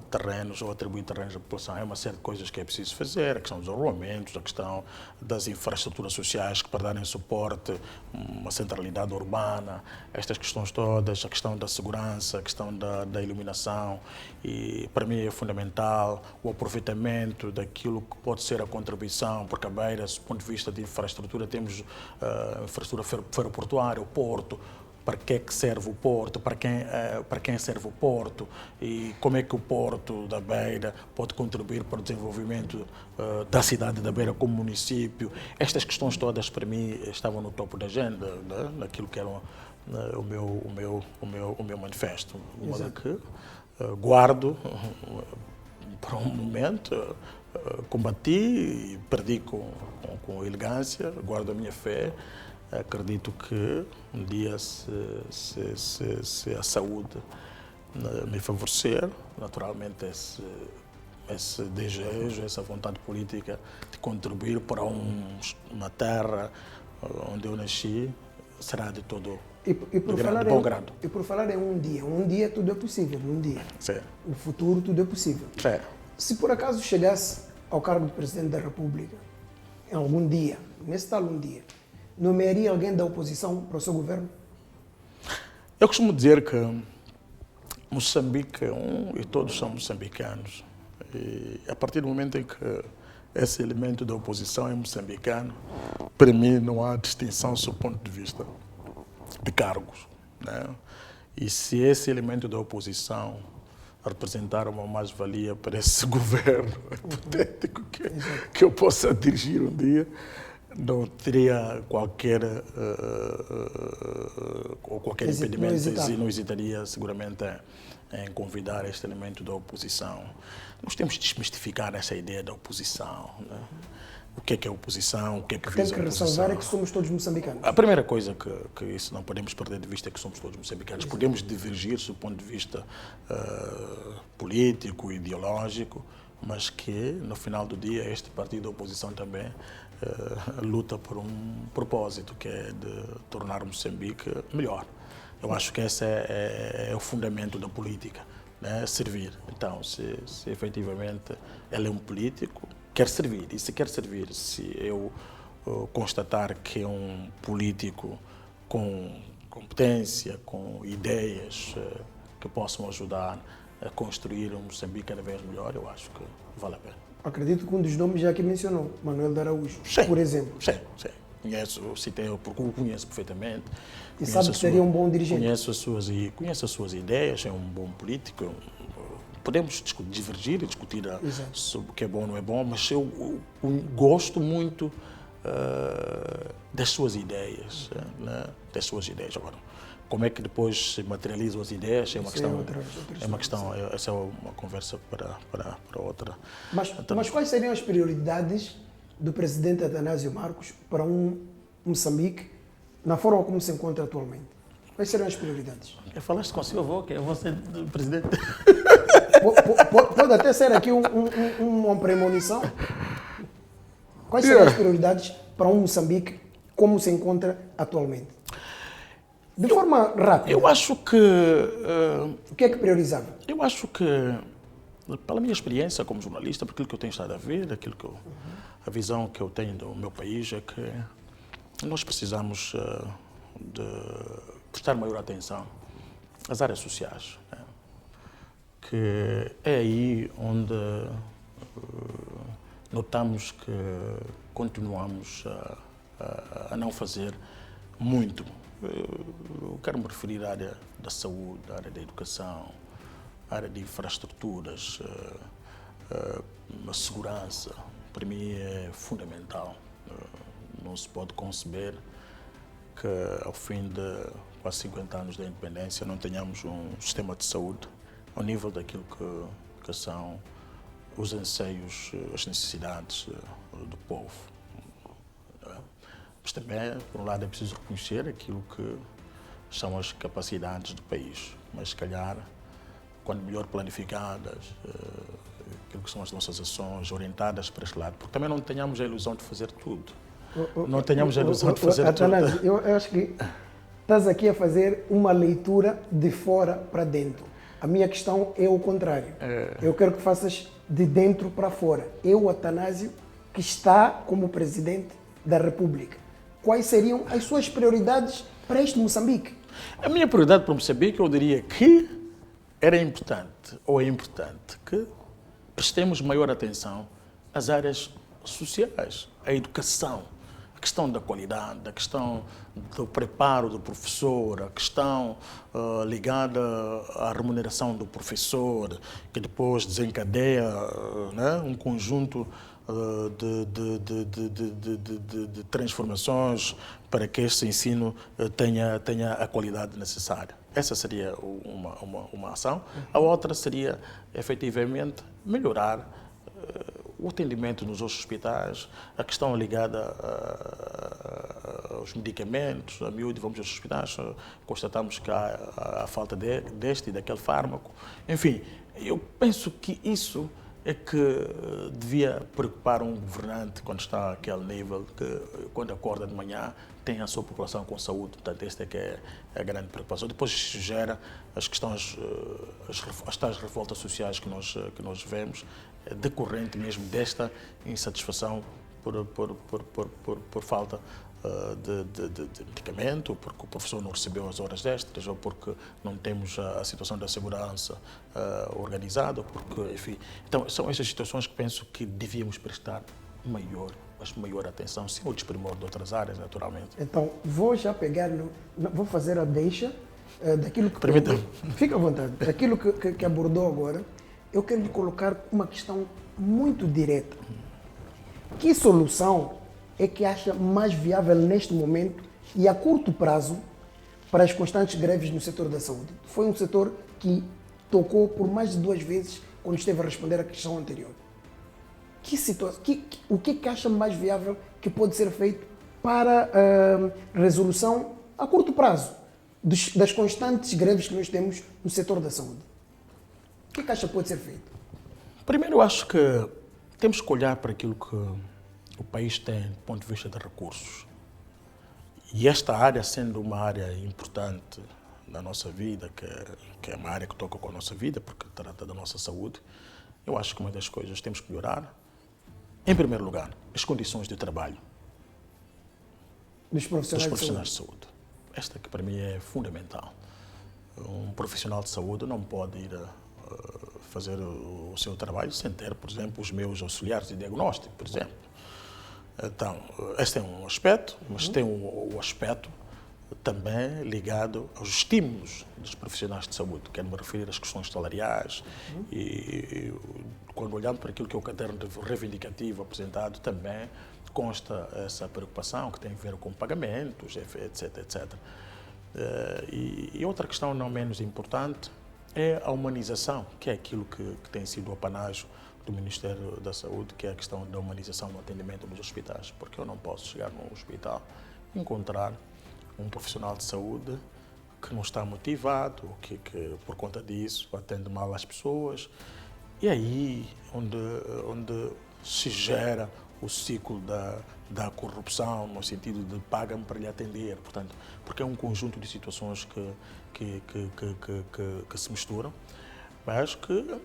terrenos ou atribuir terrenos à população, é uma série de coisas que é preciso fazer, a questão dos arruamentos, a questão das infraestruturas sociais que para darem suporte, uma centralidade urbana, estas questões todas, a questão da segurança, a questão da iluminação, e para mim é fundamental o aproveitamento daquilo que pode ser a contribuição, porque a Beira, do ponto de vista de infraestrutura, temos infraestrutura ferroportuária, o porto. Para que é que serve o Porto, para quem serve o Porto e como é que o Porto da Beira pode contribuir para o desenvolvimento da cidade da Beira como município. Estas questões todas, para mim, estavam no topo da agenda, né? Naquilo que era o meu manifesto. De modo que guardo por um momento, combati e perdi com elegância, guardo a minha fé. Acredito que um dia, se a saúde me favorecer, naturalmente esse desejo, essa vontade política de contribuir para uma terra onde eu nasci, será de todo de bom grado. E por falar em um dia tudo é possível, um dia. Sim. No futuro tudo é possível. Sim. Se por acaso chegasse ao cargo de Presidente da República, em algum dia, nesse tal um dia, nomearia alguém da oposição para o seu governo? Eu costumo dizer que Moçambique é e todos são moçambicanos. E a partir do momento em que esse elemento da oposição é moçambicano, para mim não há distinção do ponto de vista de cargos, né? E se esse elemento da oposição representar uma mais-valia para esse governo hipotético que eu possa dirigir um dia, não teria qualquer impedimento e não hesitaria seguramente em convidar este elemento da oposição. Nós temos de desmistificar essa ideia da oposição, né? O que é oposição, o que é que visa a oposição. Tem que ressalvar é que somos todos moçambicanos. A primeira coisa que isso não podemos perder de vista é que somos todos moçambicanos. Podemos divergir do ponto de vista político, ideológico, mas que no final do dia este partido da oposição também luta por um propósito, que é de tornar Moçambique melhor. Eu acho que esse é o fundamento da política, né? Servir. Então, se efetivamente ele é um político, quer servir. E se quer servir, se eu constatar que é um político com competência, com ideias que possam ajudar a construir um Moçambique cada vez melhor, eu acho que vale a pena. Acredito que um dos nomes já que mencionou, Manuel de Araújo, sim, por exemplo. Sim. Porque o conheço perfeitamente. E sabe que seria um bom dirigente. Conheço as suas ideias, é um bom político. Podemos divergir e discutir sobre o que é bom ou não é bom, mas eu gosto muito das suas ideias, né? Das suas ideias. Agora, como é que depois se materializam as ideias é uma questão. Essa é uma conversa para outra. Mas quais seriam as prioridades do presidente Atanásio Marcos para um Moçambique na forma como se encontra atualmente? Quais serão as prioridades? Falaste com o seu avô, que é você presidente. Pode até ser aqui uma premonição. Quais serão as prioridades para um Moçambique como se encontra atualmente? De forma rápida. Eu acho que... o que é que priorizava? Eu acho que, pela minha experiência como jornalista, por aquilo que eu tenho estado a ver, a visão que eu tenho do meu país é que nós precisamos de prestar maior atenção às áreas sociais, né? Que é aí onde notamos que continuamos a não fazer muito. Eu quero me referir à área da saúde, à área da educação, à área de infraestruturas, a segurança. Para mim é fundamental. Não se pode conceber que ao fim de quase 50 anos da independência não tenhamos um sistema de saúde ao nível daquilo que são os anseios, as necessidades do povo. Mas também, por um lado, é preciso reconhecer aquilo que são as capacidades do país, mas se calhar, quando melhor planificadas, aquilo que são as nossas ações orientadas para este lado, porque também não tenhamos a ilusão de fazer tudo. Não tenhamos a ilusão de fazer Atanásio, tudo. eu acho que estás aqui a fazer uma leitura de fora para dentro. A minha questão é o contrário. Eu quero que faças de dentro para fora. Eu, Atanásio, que está como presidente da República, quais seriam as suas prioridades para este Moçambique? A minha prioridade para Moçambique, eu diria que era importante, ou é importante, que prestemos maior atenção às áreas sociais, à educação, a questão da qualidade, a questão do preparo do professor, a questão ligada à remuneração do professor, que depois desencadeia né, um conjunto de transformações para que este ensino tenha a qualidade necessária. Essa seria uma ação. A outra seria, efetivamente, melhorar o atendimento nos outros hospitais, a questão ligada aos medicamentos, a miúdo, vamos aos hospitais, constatamos que há a falta deste e daquele fármaco. Enfim, eu penso que isso é que devia preocupar um governante quando está àquele nível, que quando acorda de manhã tem a sua população com saúde. Portanto, esta é que é a grande preocupação. Depois isso gera as questões, as tais revoltas sociais que nós vemos, decorrente mesmo desta insatisfação por falta de medicamento, porque o professor não recebeu as horas extras, ou porque não temos a situação da segurança organizada, porque, enfim. Então, são essas situações que penso que devíamos prestar maior atenção, sem o desprimor de outras áreas, naturalmente. Então, vou já pegar, vou fazer a deixa daquilo que... Permita-me. Fica à vontade. Daquilo que abordou agora, eu quero lhe colocar uma questão muito direta. Que solução é que acha mais viável neste momento e a curto prazo para as constantes greves no setor da saúde? Foi um setor que tocou por mais de 2 vezes quando esteve a responder à questão anterior. O que acha mais viável que pode ser feito para a resolução a curto prazo das constantes greves que nós temos no setor da saúde? O que acha que pode ser feito? Primeiro, eu acho que temos que olhar para aquilo que o país tem do ponto de vista de recursos. E esta área, sendo uma área importante na nossa vida, que é uma área que toca com a nossa vida, porque trata da nossa saúde, eu acho que uma das coisas que temos que melhorar, em primeiro lugar, as condições de trabalho dos profissionais de saúde. Esta que para mim é fundamental. Um profissional de saúde não pode ir fazer o seu trabalho sem ter, por exemplo, os meus auxiliares de diagnóstico, por exemplo. Então, este é um aspecto, mas tem o aspecto também ligado aos estímulos dos profissionais de saúde. Quero me referir às questões salariais e quando olhamos para aquilo que é o caderno reivindicativo apresentado, também consta essa preocupação que tem a ver com pagamentos, etc, etc. E outra questão não menos importante é a humanização, que é aquilo que tem sido o apanágio do Ministério da Saúde, que é a questão da humanização do atendimento nos hospitais, porque eu não posso chegar num hospital e encontrar um profissional de saúde que não está motivado, que por conta disso atende mal as pessoas. E aí onde se gera o ciclo da corrupção, no sentido de pagam para lhe atender, portanto, porque é um conjunto de situações que se misturam, mas que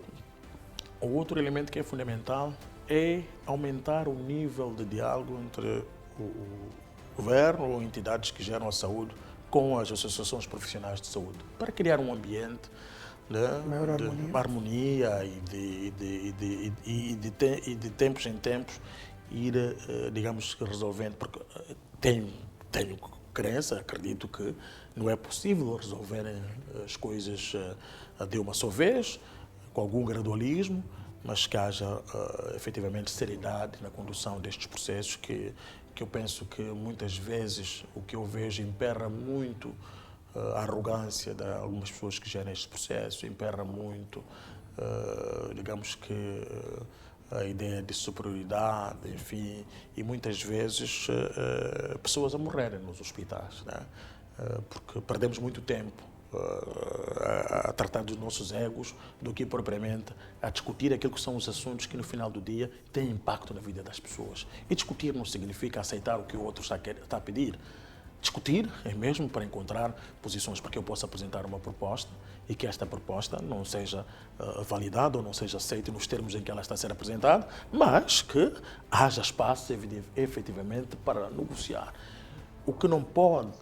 o outro elemento que é fundamental é aumentar o nível de diálogo entre o governo ou entidades que geram a saúde com as associações profissionais de saúde, para criar um ambiente de harmonia e de tempos em tempos ir, digamos, resolvendo, porque tenho crença, acredito que não é possível resolver as coisas de uma só vez, com algum gradualismo, mas que haja efetivamente seriedade na condução destes processos, que eu penso que muitas vezes o que eu vejo emperra muito a arrogância de algumas pessoas que gerem este processo, emperra muito, digamos que a ideia de superioridade, enfim, e muitas vezes pessoas a morrerem nos hospitais, né? Porque perdemos muito tempo a tratar dos nossos egos do que propriamente a discutir aquilo que são os assuntos que no final do dia têm impacto na vida das pessoas. E discutir não significa aceitar o que o outro está a pedir. Discutir é mesmo para encontrar posições, para que eu possa apresentar uma proposta e que esta proposta não seja validada ou não seja aceita nos termos em que ela está a ser apresentada, mas que haja espaço efetivamente para negociar. O que não pode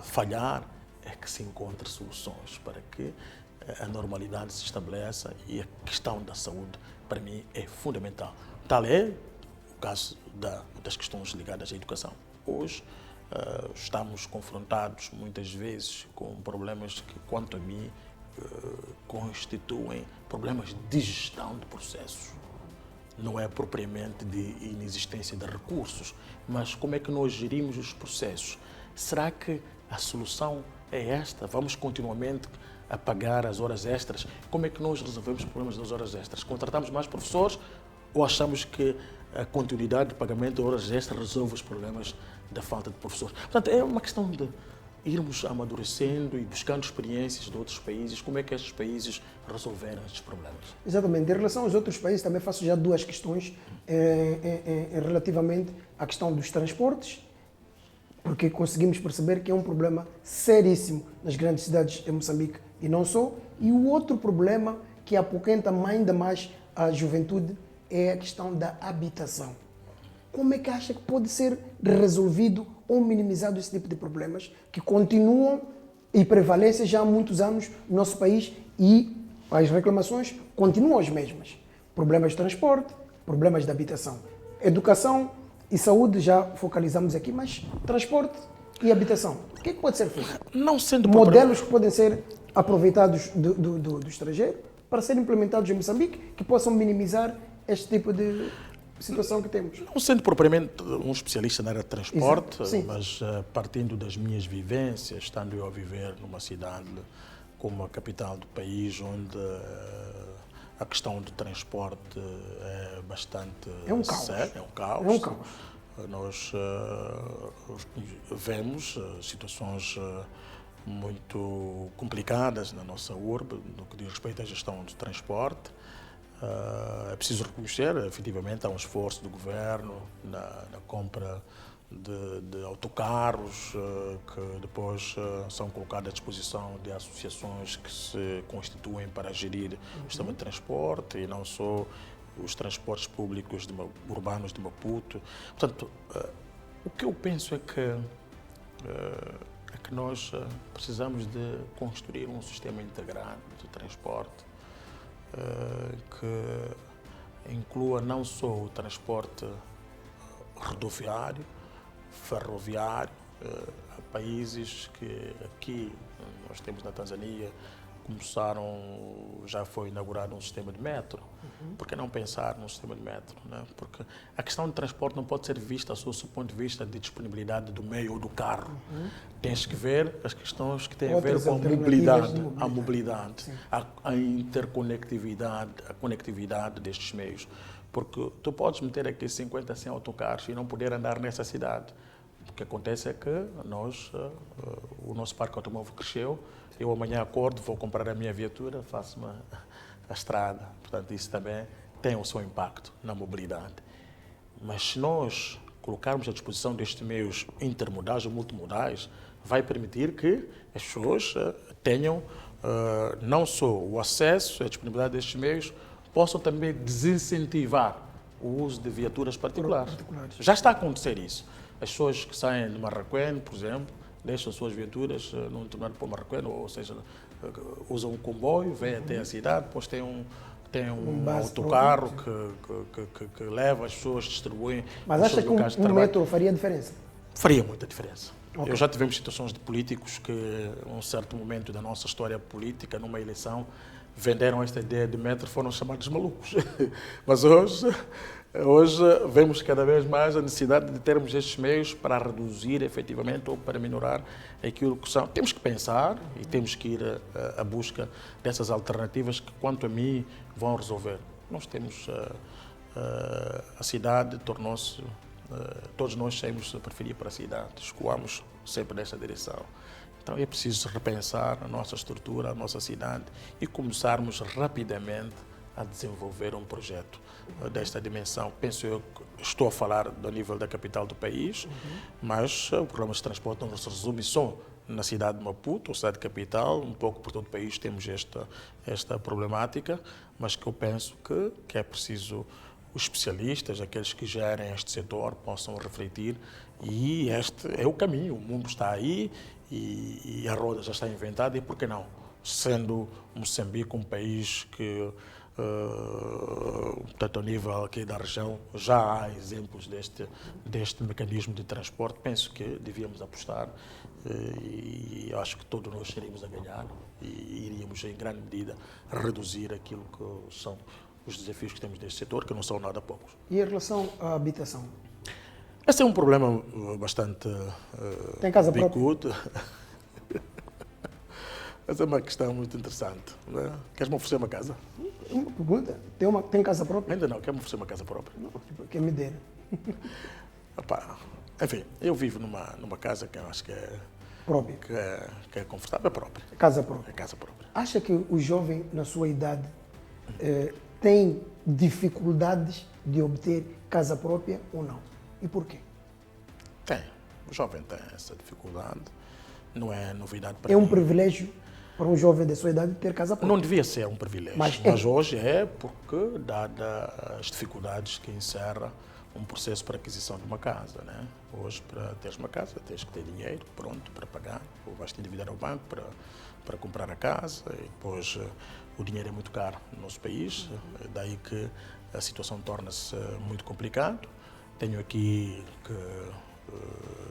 falhar é que se encontre soluções para que a normalidade se estabeleça, e a questão da saúde, para mim, é fundamental. Tal é o caso das questões ligadas à educação. Hoje, estamos confrontados muitas vezes com problemas que, quanto a mim, constituem problemas de gestão de processos. Não é propriamente de inexistência de recursos, mas como é que nós gerimos os processos? Será que a solução é esta? Vamos continuamente a pagar as horas extras? Como é que nós resolvemos os problemas das horas extras? Contratamos mais professores ou achamos que a continuidade de pagamento de horas extras resolve os problemas da falta de professores? Portanto, é uma questão de irmos amadurecendo e buscando experiências de outros países, como é que estes países resolveram estes problemas. Exatamente. Em relação aos outros países, também faço já duas questões relativamente à questão dos transportes, porque conseguimos perceber que é um problema seríssimo nas grandes cidades de Moçambique e não só. E o outro problema que apoquenta ainda mais a juventude é a questão da habitação. Como é que acha que pode ser resolvido ou minimizado esse tipo de problemas que continuam e prevalecem já há muitos anos no nosso país, e as reclamações continuam as mesmas? Problemas de transporte, problemas de habitação. Educação e saúde já focalizamos aqui, mas transporte e habitação. O que é que pode ser feito? Não sendo modelos que podem ser aproveitados do estrangeiro para serem implementados em Moçambique, que possam minimizar este tipo de situação que temos. Não sendo propriamente um especialista na área de transporte, mas partindo das minhas vivências, estando eu a viver numa cidade como a capital do país, onde a questão do transporte é bastante séria, é um caos. É um caos. Nós vemos situações muito complicadas na nossa urbe, no que diz respeito à gestão do transporte. É preciso reconhecer, efetivamente, há um esforço do governo na compra de autocarros que depois são colocados à disposição de associações que se constituem para gerir o sistema de transporte, e não só os transportes públicos urbanos de Maputo. Portanto, o que eu penso é que nós precisamos de construir um sistema integrado de transporte que inclua não só o transporte rodoviário, ferroviário. Há países que aqui nós temos na Tanzânia já foi inaugurado um sistema de metro. Por que não pensar num sistema de metro? Né? Porque a questão de transporte não pode ser vista só do ponto de vista de disponibilidade do meio ou do carro. Tens que ver as questões que têm a ver com a mobilidade, a interconectividade, a conectividade destes meios. Porque tu podes meter aqui 50, 100 autocarros e não poder andar nessa cidade. O que acontece é que o nosso parque automóvel cresceu, eu amanhã acordo, vou comprar a minha viatura, faço a estrada. Portanto, isso também tem o seu impacto na mobilidade. Mas se nós colocarmos à disposição destes meios intermodais ou multimodais, vai permitir que as pessoas tenham não só o acesso, a disponibilidade destes meios, possam também desincentivar o uso de viaturas particulares. Já está a acontecer isso. As pessoas que saem de Marraquém, por exemplo, deixam as suas viaturas num torneio para Marraquém, ou seja, usam um comboio, vêm até a cidade, depois tem um autocarro que leva as pessoas, distribuem. Mas acha que um metro faria diferença? Faria muita diferença. Okay. Eu já tivemos situações de políticos que, em um certo momento da nossa história política, numa eleição, venderam esta ideia de metro, foram chamados malucos. Mas hoje vemos cada vez mais a necessidade de termos estes meios para reduzir efetivamente ou para minorar aquilo que são. Temos que pensar e temos que ir à busca dessas alternativas que, quanto a mim, vão resolver. Nós temos a cidade, tornou-se, todos nós saímos a preferir para a cidade, escoamos sempre nessa direção. Então é preciso repensar a nossa estrutura, a nossa cidade e começarmos rapidamente a desenvolver um projeto desta dimensão. Penso eu que estou a falar do nível da capital do país, mas o programa de transporte não se resume só na cidade de Maputo, ou cidade capital, um pouco por todo o país temos esta problemática, mas que eu penso que é preciso os especialistas, aqueles que gerem este setor, possam refletir e este é o caminho, o mundo está aí e a roda já está inventada e por que não? Sendo Moçambique um país que portanto, ao nível aqui da região, já há exemplos deste mecanismo de transporte. Penso que devíamos apostar e acho que todos nós seríamos a ganhar e iríamos, em grande medida, reduzir aquilo que são os desafios que temos neste setor, que não são nada poucos. E em relação à habitação? Esse é um problema bastante Tem casa própria? Essa é uma questão muito interessante. Né? Queres-me oferecer uma casa? Uma pergunta. Tem casa própria? Ainda não, quer-me oferecer uma casa própria. Não, quer me der. Enfim, eu vivo numa casa que eu acho que é própria. Que é confortável, é própria. Casa própria. É casa própria. Acha que o jovem, na sua idade, tem dificuldades de obter casa própria ou não? E por quê? Tem. O jovem tem essa dificuldade. Não é novidade para mim. É um privilégio para um jovem da sua idade ter casa própria? Não devia ser um privilégio, mas hoje é porque, dadas as dificuldades que encerra um processo para aquisição de uma casa, né? Hoje, para teres uma casa, tens que ter dinheiro pronto para pagar, ou vais te endividar ao banco para comprar a casa, e depois o dinheiro é muito caro no nosso país, daí que a situação torna-se muito complicada. Tenho aqui que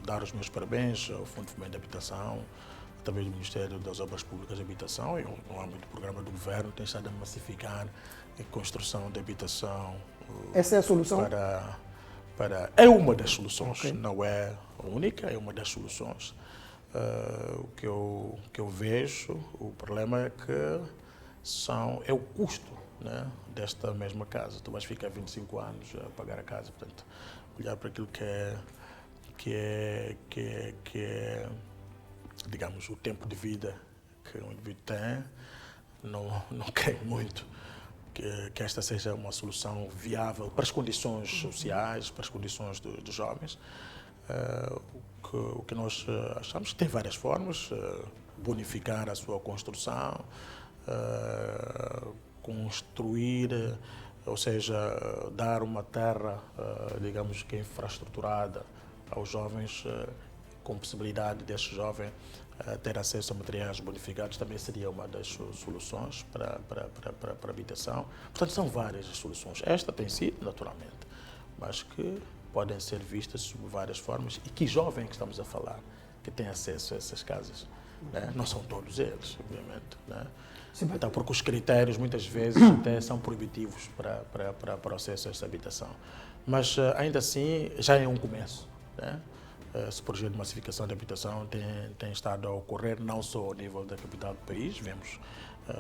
dar os meus parabéns ao Fundo de Fomento de Habitação, através do Ministério das Obras Públicas de Habitação, e no âmbito do programa do Governo, tem estado a massificar a construção de habitação. Essa é a solução? É uma das soluções, okay. Não é a única, é uma das soluções. O que eu vejo, o problema é que é o custo, né, desta mesma casa. Tu vais ficar 25 anos a pagar a casa, portanto, olhar para aquilo que é digamos, o tempo de vida que um indivíduo tem, não creio muito que esta seja uma solução viável para as condições sociais, para as condições dos jovens. O que nós achamos que tem várias formas, bonificar a sua construção, construir, ou seja, dar uma terra, digamos que infraestruturada aos jovens, com possibilidade deste jovem ter acesso a materiais bonificados, também seria uma das soluções para a habitação. Portanto, são várias as soluções. Esta tem sido, naturalmente, mas que podem ser vistas sob várias formas e que jovem que estamos a falar, que tem acesso a essas casas, né? Não são todos eles, obviamente. Né? Sim, então, porque os critérios muitas vezes até são proibitivos para o acesso a essa habitação. Mas ainda assim já é um começo. Né? Esse projeto de massificação da habitação tem estado a ocorrer não só ao nível da capital do país, vemos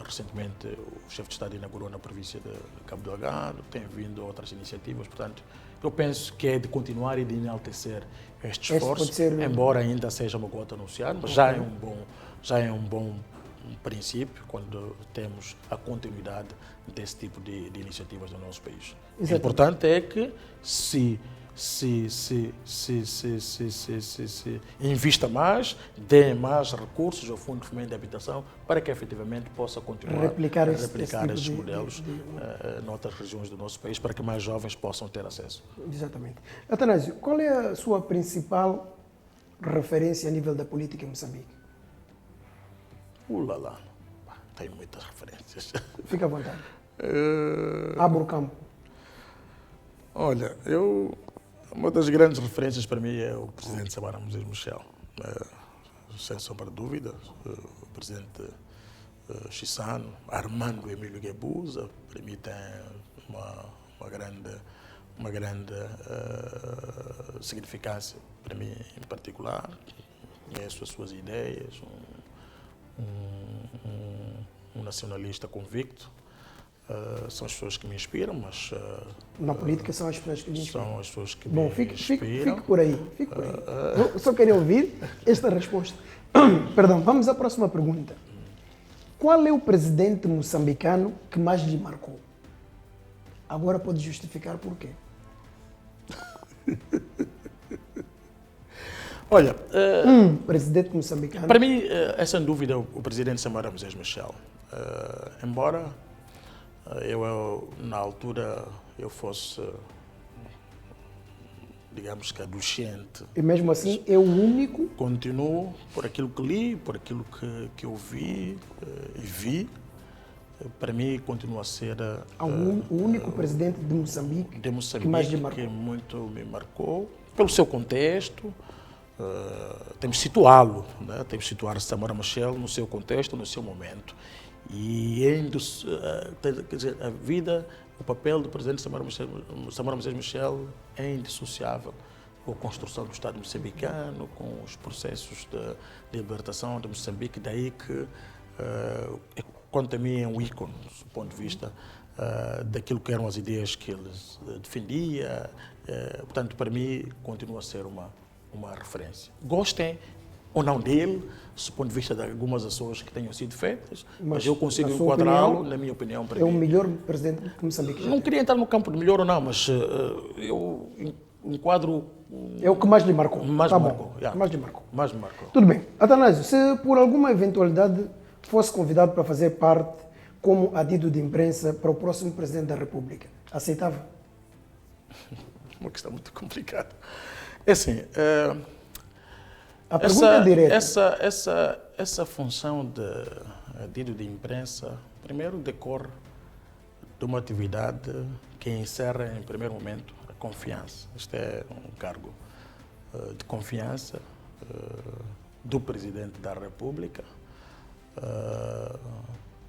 recentemente o chefe de Estado inaugurou na província de Cabo Delgado, tem vindo outras iniciativas, portanto, eu penso que é de continuar e de enaltecer este esforço, embora ainda seja uma gota no oceano, mas já é um bom princípio quando temos a continuidade desse tipo de iniciativas no nosso país. O importante é que se invista mais, dê mais recursos ao Fundo de Fomento de Habitação para que efetivamente possa continuar a replicar esses modelos noutras regiões do nosso país para que mais jovens possam ter acesso. Exatamente. Atanásio, qual é a sua principal referência a nível da política em Moçambique? Ulala, tenho muitas referências. Fica à vontade. Abra o campo. Olha, uma das grandes referências para mim é o presidente Samara Moses Machel. Sem sombra de dúvidas, o presidente Chissano, Armando Emílio Guebuza, para mim tem uma grande significância para mim em particular. Conheço as suas ideias, um nacionalista convicto. São as pessoas que me inspiram, mas... Na política são as pessoas que me inspiram. São as pessoas que me inspiram. Fique por aí. Eu só queria ouvir esta resposta. Perdão, vamos à próxima pergunta. Qual é o presidente moçambicano que mais lhe marcou? Agora pode justificar por quê. Olha, presidente moçambicano. Para mim, é sem dúvida o presidente Samara Moses Machel. Embora eu, na altura, eu fosse, digamos que adolescente. E mesmo assim é o único? Continuo por aquilo que li, por aquilo que eu vi e vi. Para mim, continua a ser o único presidente de Moçambique que mais lhe marcou. Que muito me marcou, pelo seu contexto. Temos de situá-lo, né? Temos de situar Samara Machel no seu contexto, no seu momento. E quer dizer, a vida, o papel do presidente Samara Moses Machel é indissociável com a construção do Estado moçambicano, com os processos de libertação de Moçambique, daí que, quanto a mim, é um ícone, do ponto de vista daquilo que eram as ideias que ele defendia. Portanto, para mim, continua a ser uma referência. Gostem ou não dele, do ponto de vista de algumas ações que tenham sido feitas, mas eu consigo enquadrá-lo, na minha opinião, para mim. É o melhor presidente que Moçambique já Não queria entrar no campo de melhor ou não, mas eu enquadro... É o que mais lhe marcou. Mais me marcou. Mais me marcou. Tudo bem. Atanásio, se por alguma eventualidade fosse convidado para fazer parte como adido de imprensa para o próximo presidente da República, aceitava? Uma questão muito complicada. É assim, a pergunta é direta. Essa função de adido de imprensa, primeiro decorre de uma atividade que encerra, em primeiro momento, a confiança. Este é um cargo de confiança do Presidente da República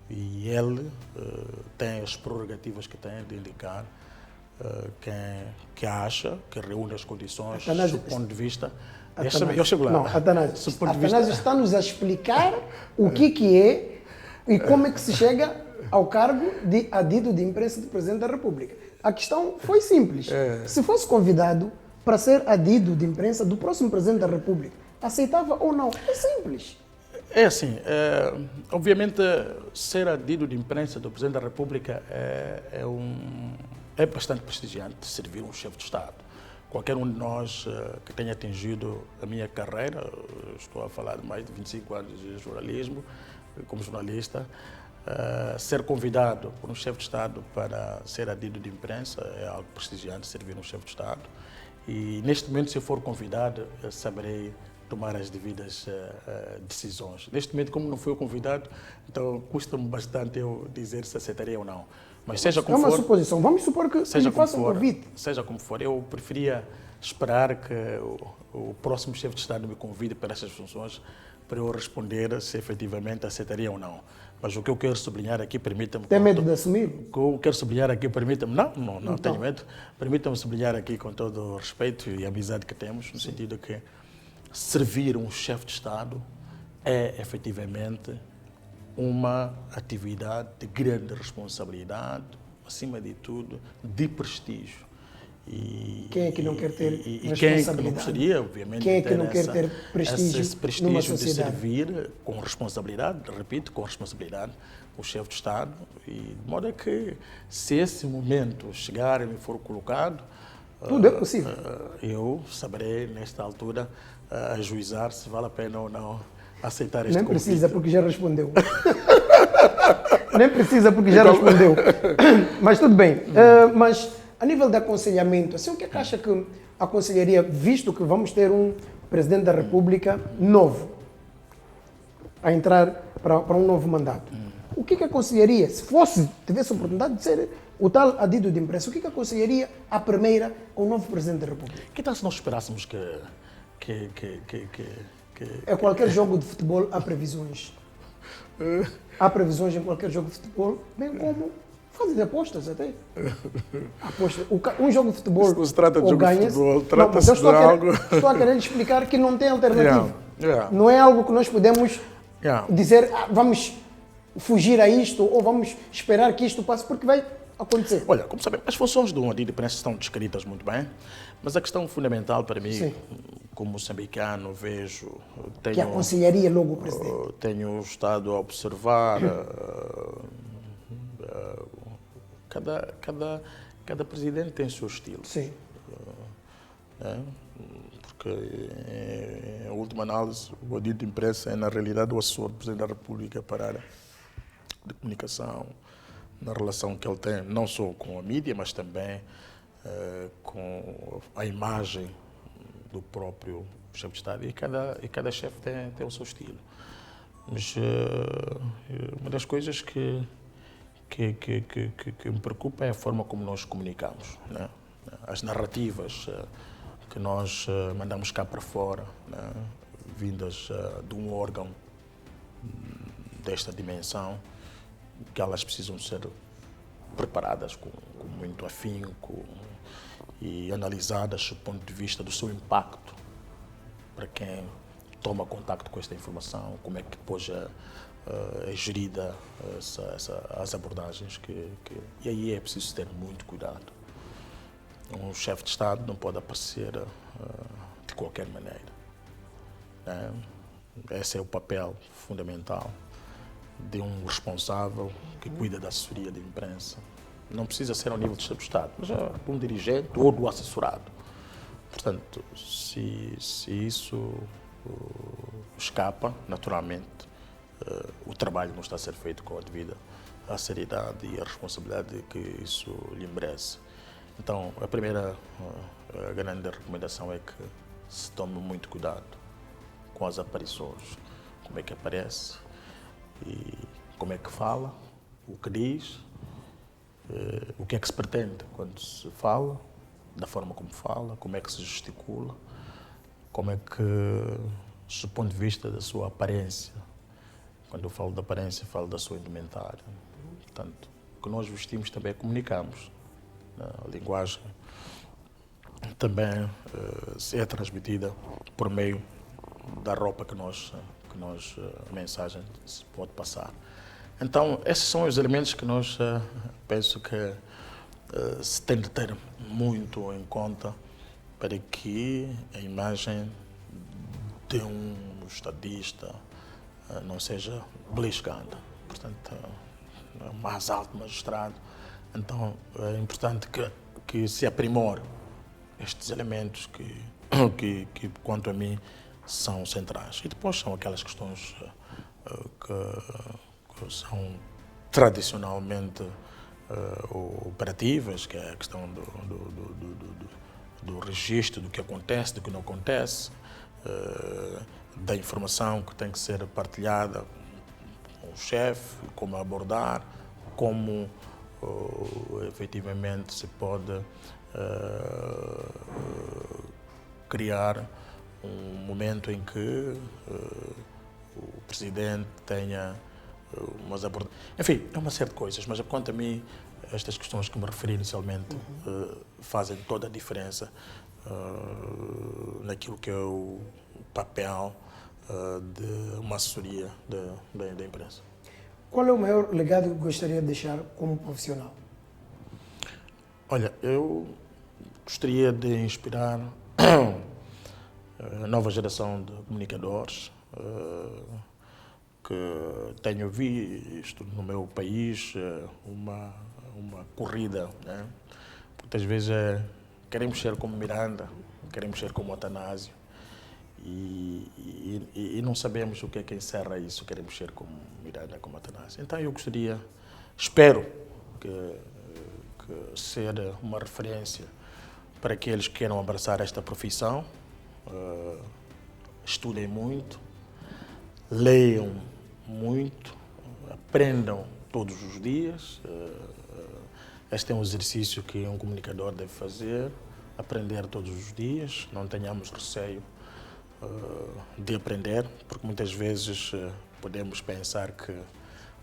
e ele tem as prerrogativas que tem de indicar quem acha que reúne as condições do ponto de vista... Eu chego lá. Não, Atanásio está-nos a explicar o que é e como é que se chega ao cargo de adido de imprensa do Presidente da República. A questão foi simples. Se fosse convidado para ser adido de imprensa do próximo Presidente da República, aceitava ou não? É simples. É assim, obviamente ser adido de imprensa do Presidente da República é bastante prestigiante servir um chefe de Estado. Qualquer um de nós que tenha atingido a minha carreira, estou a falar de mais de 25 anos de jornalismo, como jornalista, ser convidado por um chefe de Estado para ser adido de imprensa é algo prestigiante, servir um chefe de Estado. E neste momento, se eu for convidado, eu saberei tomar as devidas decisões. Neste momento, como não fui convidado, então custa-me bastante eu dizer se aceitarei ou não. Mas seja como for... É uma suposição. Vamos supor que ele faça um convite. Seja como for, eu preferia esperar que o próximo chefe de Estado me convide para essas funções para eu responder se efetivamente aceitaria ou não. Mas o que eu quero sublinhar aqui, permita-me... Tem medo de assumir? O que eu quero sublinhar aqui, permita-me... Não Então. tenho medo. Permita-me sublinhar aqui com todo o respeito e amizade que temos, no sentido que servir um chefe de Estado é efetivamente uma atividade de grande responsabilidade, acima de tudo, de prestígio. Quem é que não quer ter responsabilidade? Quem é que não gostaria, obviamente, quem é que não quer ter prestígio, esse prestígio numa de sociedade? servir com responsabilidade, repito, com responsabilidade, o chefe de Estado, e de modo a que, se esse momento chegar e me for colocado, tudo é possível. Eu saberei, nesta altura, ajuizar se vale a pena ou não aceitar este Nem convite. precisa, porque já respondeu. Nem precisa, porque já respondeu. Mas tudo bem. Mas, a nível de aconselhamento, assim, o que é que acha que aconselharia, visto que vamos ter um Presidente da República novo, a entrar para um novo mandato? O que aconselharia, se tivesse a oportunidade de ser o tal adido de imprensa, o que aconselharia à primeira ao novo Presidente da República? Que tal se nós esperássemos que É qualquer jogo de futebol, há previsões. Há previsões em qualquer jogo de futebol, bem como fazem apostas até. Aposta. Um jogo de futebol. Isso não se trata de jogo de futebol, trata-se de algo. Estou a querer explicar que não tem alternativa. Yeah. Não é algo que nós podemos dizer, vamos fugir a isto ou vamos esperar que isto passe, porque vai acontecer. Olha, como sabem, as funções de um adido de imprensa estão descritas muito bem, mas a questão fundamental para mim, Sim, como moçambicano, vejo... que aconselharia logo o Presidente. Tenho estado a observar... Cada presidente tem o seu estilo. Sim. Porque, em última análise, o adido de imprensa é, na realidade, o assessor do Presidente da República para a área de comunicação, na relação que ele tem, não só com a mídia, mas também com a imagem do próprio chefe de Estado. E cada chefe tem o seu estilo. Mas uma das coisas que me preocupa é a forma como nós comunicamos, né? As narrativas que nós mandamos cá para fora, né? Vindas de um órgão desta dimensão, que elas precisam ser preparadas com muito afinco e analisadas do ponto de vista do seu impacto para quem toma contato com esta informação, como é que depois é gerida as abordagens e aí é preciso ter muito cuidado. Um chefe de Estado não pode aparecer de qualquer maneira, né? Esse é o papel fundamental de um responsável que cuida da assessoria da imprensa. Não precisa ser ao nível de chefe de Estado, mas é um dirigente ou do assessorado. Portanto, se isso escapa, naturalmente, o trabalho não está a ser feito com a devida seriedade e a responsabilidade que isso lhe merece. Então, a primeira grande recomendação é que se tome muito cuidado com as aparições, como é que aparece e como é que fala, o que diz, o que é que se pretende quando se fala, da forma como fala, como é que se gesticula, como é que, do ponto de vista da sua aparência, quando eu falo da aparência, falo da sua indumentária. Portanto, o que nós vestimos também comunicamos. A linguagem também é transmitida por meio da roupa que a mensagem se pode passar. Então, esses são os elementos que nós penso que se tem de ter muito em conta para que a imagem de um estadista não seja beliscada. Portanto, mais alto magistrado. Então, é importante que se aprimore estes elementos que, quanto a mim, são centrais. E depois são aquelas questões que são tradicionalmente operativas, que é a questão do registro do que acontece, do que não acontece, da informação que tem que ser partilhada com o chefe, como abordar, como efetivamente se pode criar um momento em que presidente tenha umas abordagens. Enfim, é uma série de coisas, mas quanto a mim, estas questões que me referi inicialmente fazem toda a diferença naquilo que é o papel de uma assessoria da imprensa. Qual é o maior legado que gostaria de deixar como profissional? Olha, eu gostaria de inspirar a nova geração de comunicadores que tenho visto no meu país uma corrida, né? Muitas vezes queremos ser como Miranda, queremos ser como Atanásio e não sabemos o que é que encerra isso, queremos ser como Miranda, como Atanásio. Então eu espero que ser uma referência para aqueles que queiram abraçar esta profissão, estudem muito, leiam muito, aprendam todos os dias. Este é um exercício que um comunicador deve fazer, aprender todos os dias, não tenhamos receio de aprender, porque muitas vezes podemos pensar que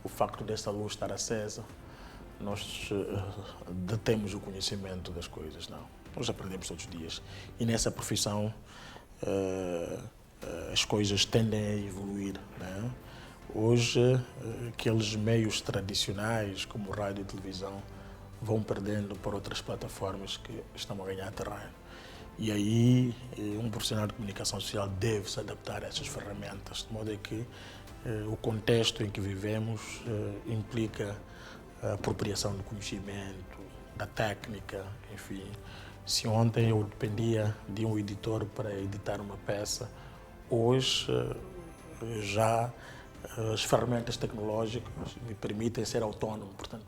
o facto desta luz estar acesa, nós detemos o conhecimento das coisas. Não, nós aprendemos todos os dias e nessa profissão as coisas tendem a evoluir, né? Hoje, aqueles meios tradicionais, como rádio e televisão, vão perdendo por outras plataformas que estão a ganhar terreno. E aí, um profissional de comunicação social deve se adaptar a essas ferramentas, de modo que o contexto em que vivemos implica a apropriação do conhecimento, da técnica, enfim. Se ontem eu dependia de um editor para editar uma peça, hoje já as ferramentas tecnológicas me permitem ser autónomo, portanto,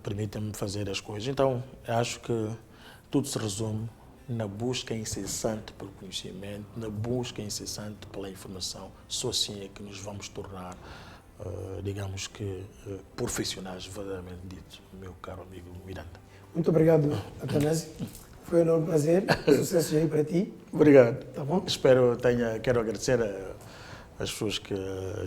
permitem-me fazer as coisas. Então, acho que tudo se resume na busca incessante pelo conhecimento, na busca incessante pela informação. Só assim é que nos vamos tornar, digamos que, profissionais verdadeiramente ditos, meu caro amigo Miranda. Muito obrigado, Atanásio. Foi um enorme prazer. Sucesso aí para ti. Obrigado. Tá bom? Quero agradecer as pessoas que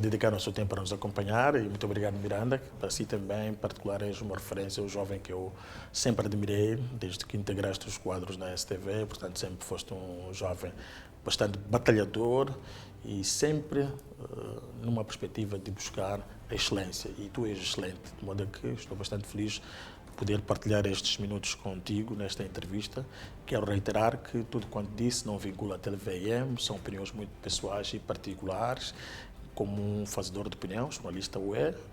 dedicaram o seu tempo para nos acompanhar e muito obrigado, Miranda, que para si também, em particular, és uma referência, um jovem que eu sempre admirei, desde que integraste os quadros na STV, portanto, sempre foste um jovem bastante batalhador e sempre numa perspectiva de buscar a excelência. E tu és excelente, de modo que estou bastante feliz poder partilhar estes minutos contigo nesta entrevista. Quero reiterar que tudo quanto disse não vincula a TVM, são opiniões muito pessoais e particulares. Como um fazedor de opinião, jornalista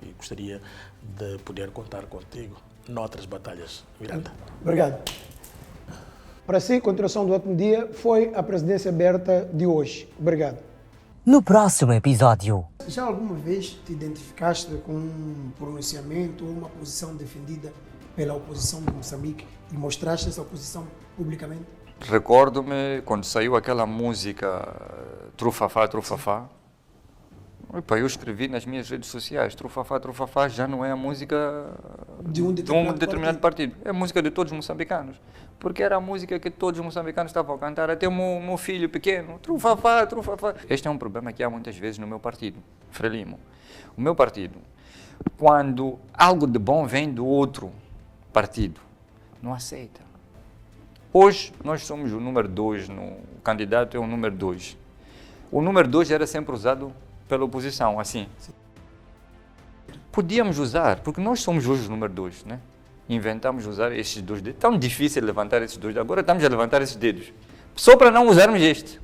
e gostaria de poder contar contigo noutras batalhas. Miranda. Obrigado. Para si, continuação do ótimo dia, foi a presidência aberta de hoje. Obrigado. No próximo episódio. Já alguma vez te identificaste com um pronunciamento ou uma posição defendida pela oposição de Moçambique e mostraste essa posição publicamente? Recordo-me quando saiu aquela música Trufafá, Trufafá. Opa, eu escrevi nas minhas redes sociais, Trufafá, Trufafá já não é a música de um determinado partido. É a música de todos os moçambicanos. Porque era a música que todos os moçambicanos estavam a cantar, até o meu filho pequeno, Trufafá, Trufafá. Este é um problema que há muitas vezes no meu partido, Frelimo. O meu partido, quando algo de bom vem do outro partido, não aceita. Hoje, nós somos o número 2, o candidato é o número 2. O número 2 era sempre usado pela oposição, assim. Podíamos usar, porque nós somos hoje o número 2, né? Inventamos usar estes dois dedos. Tão difícil levantar esses dois, agora estamos a levantar esses dedos. Só para não usarmos este.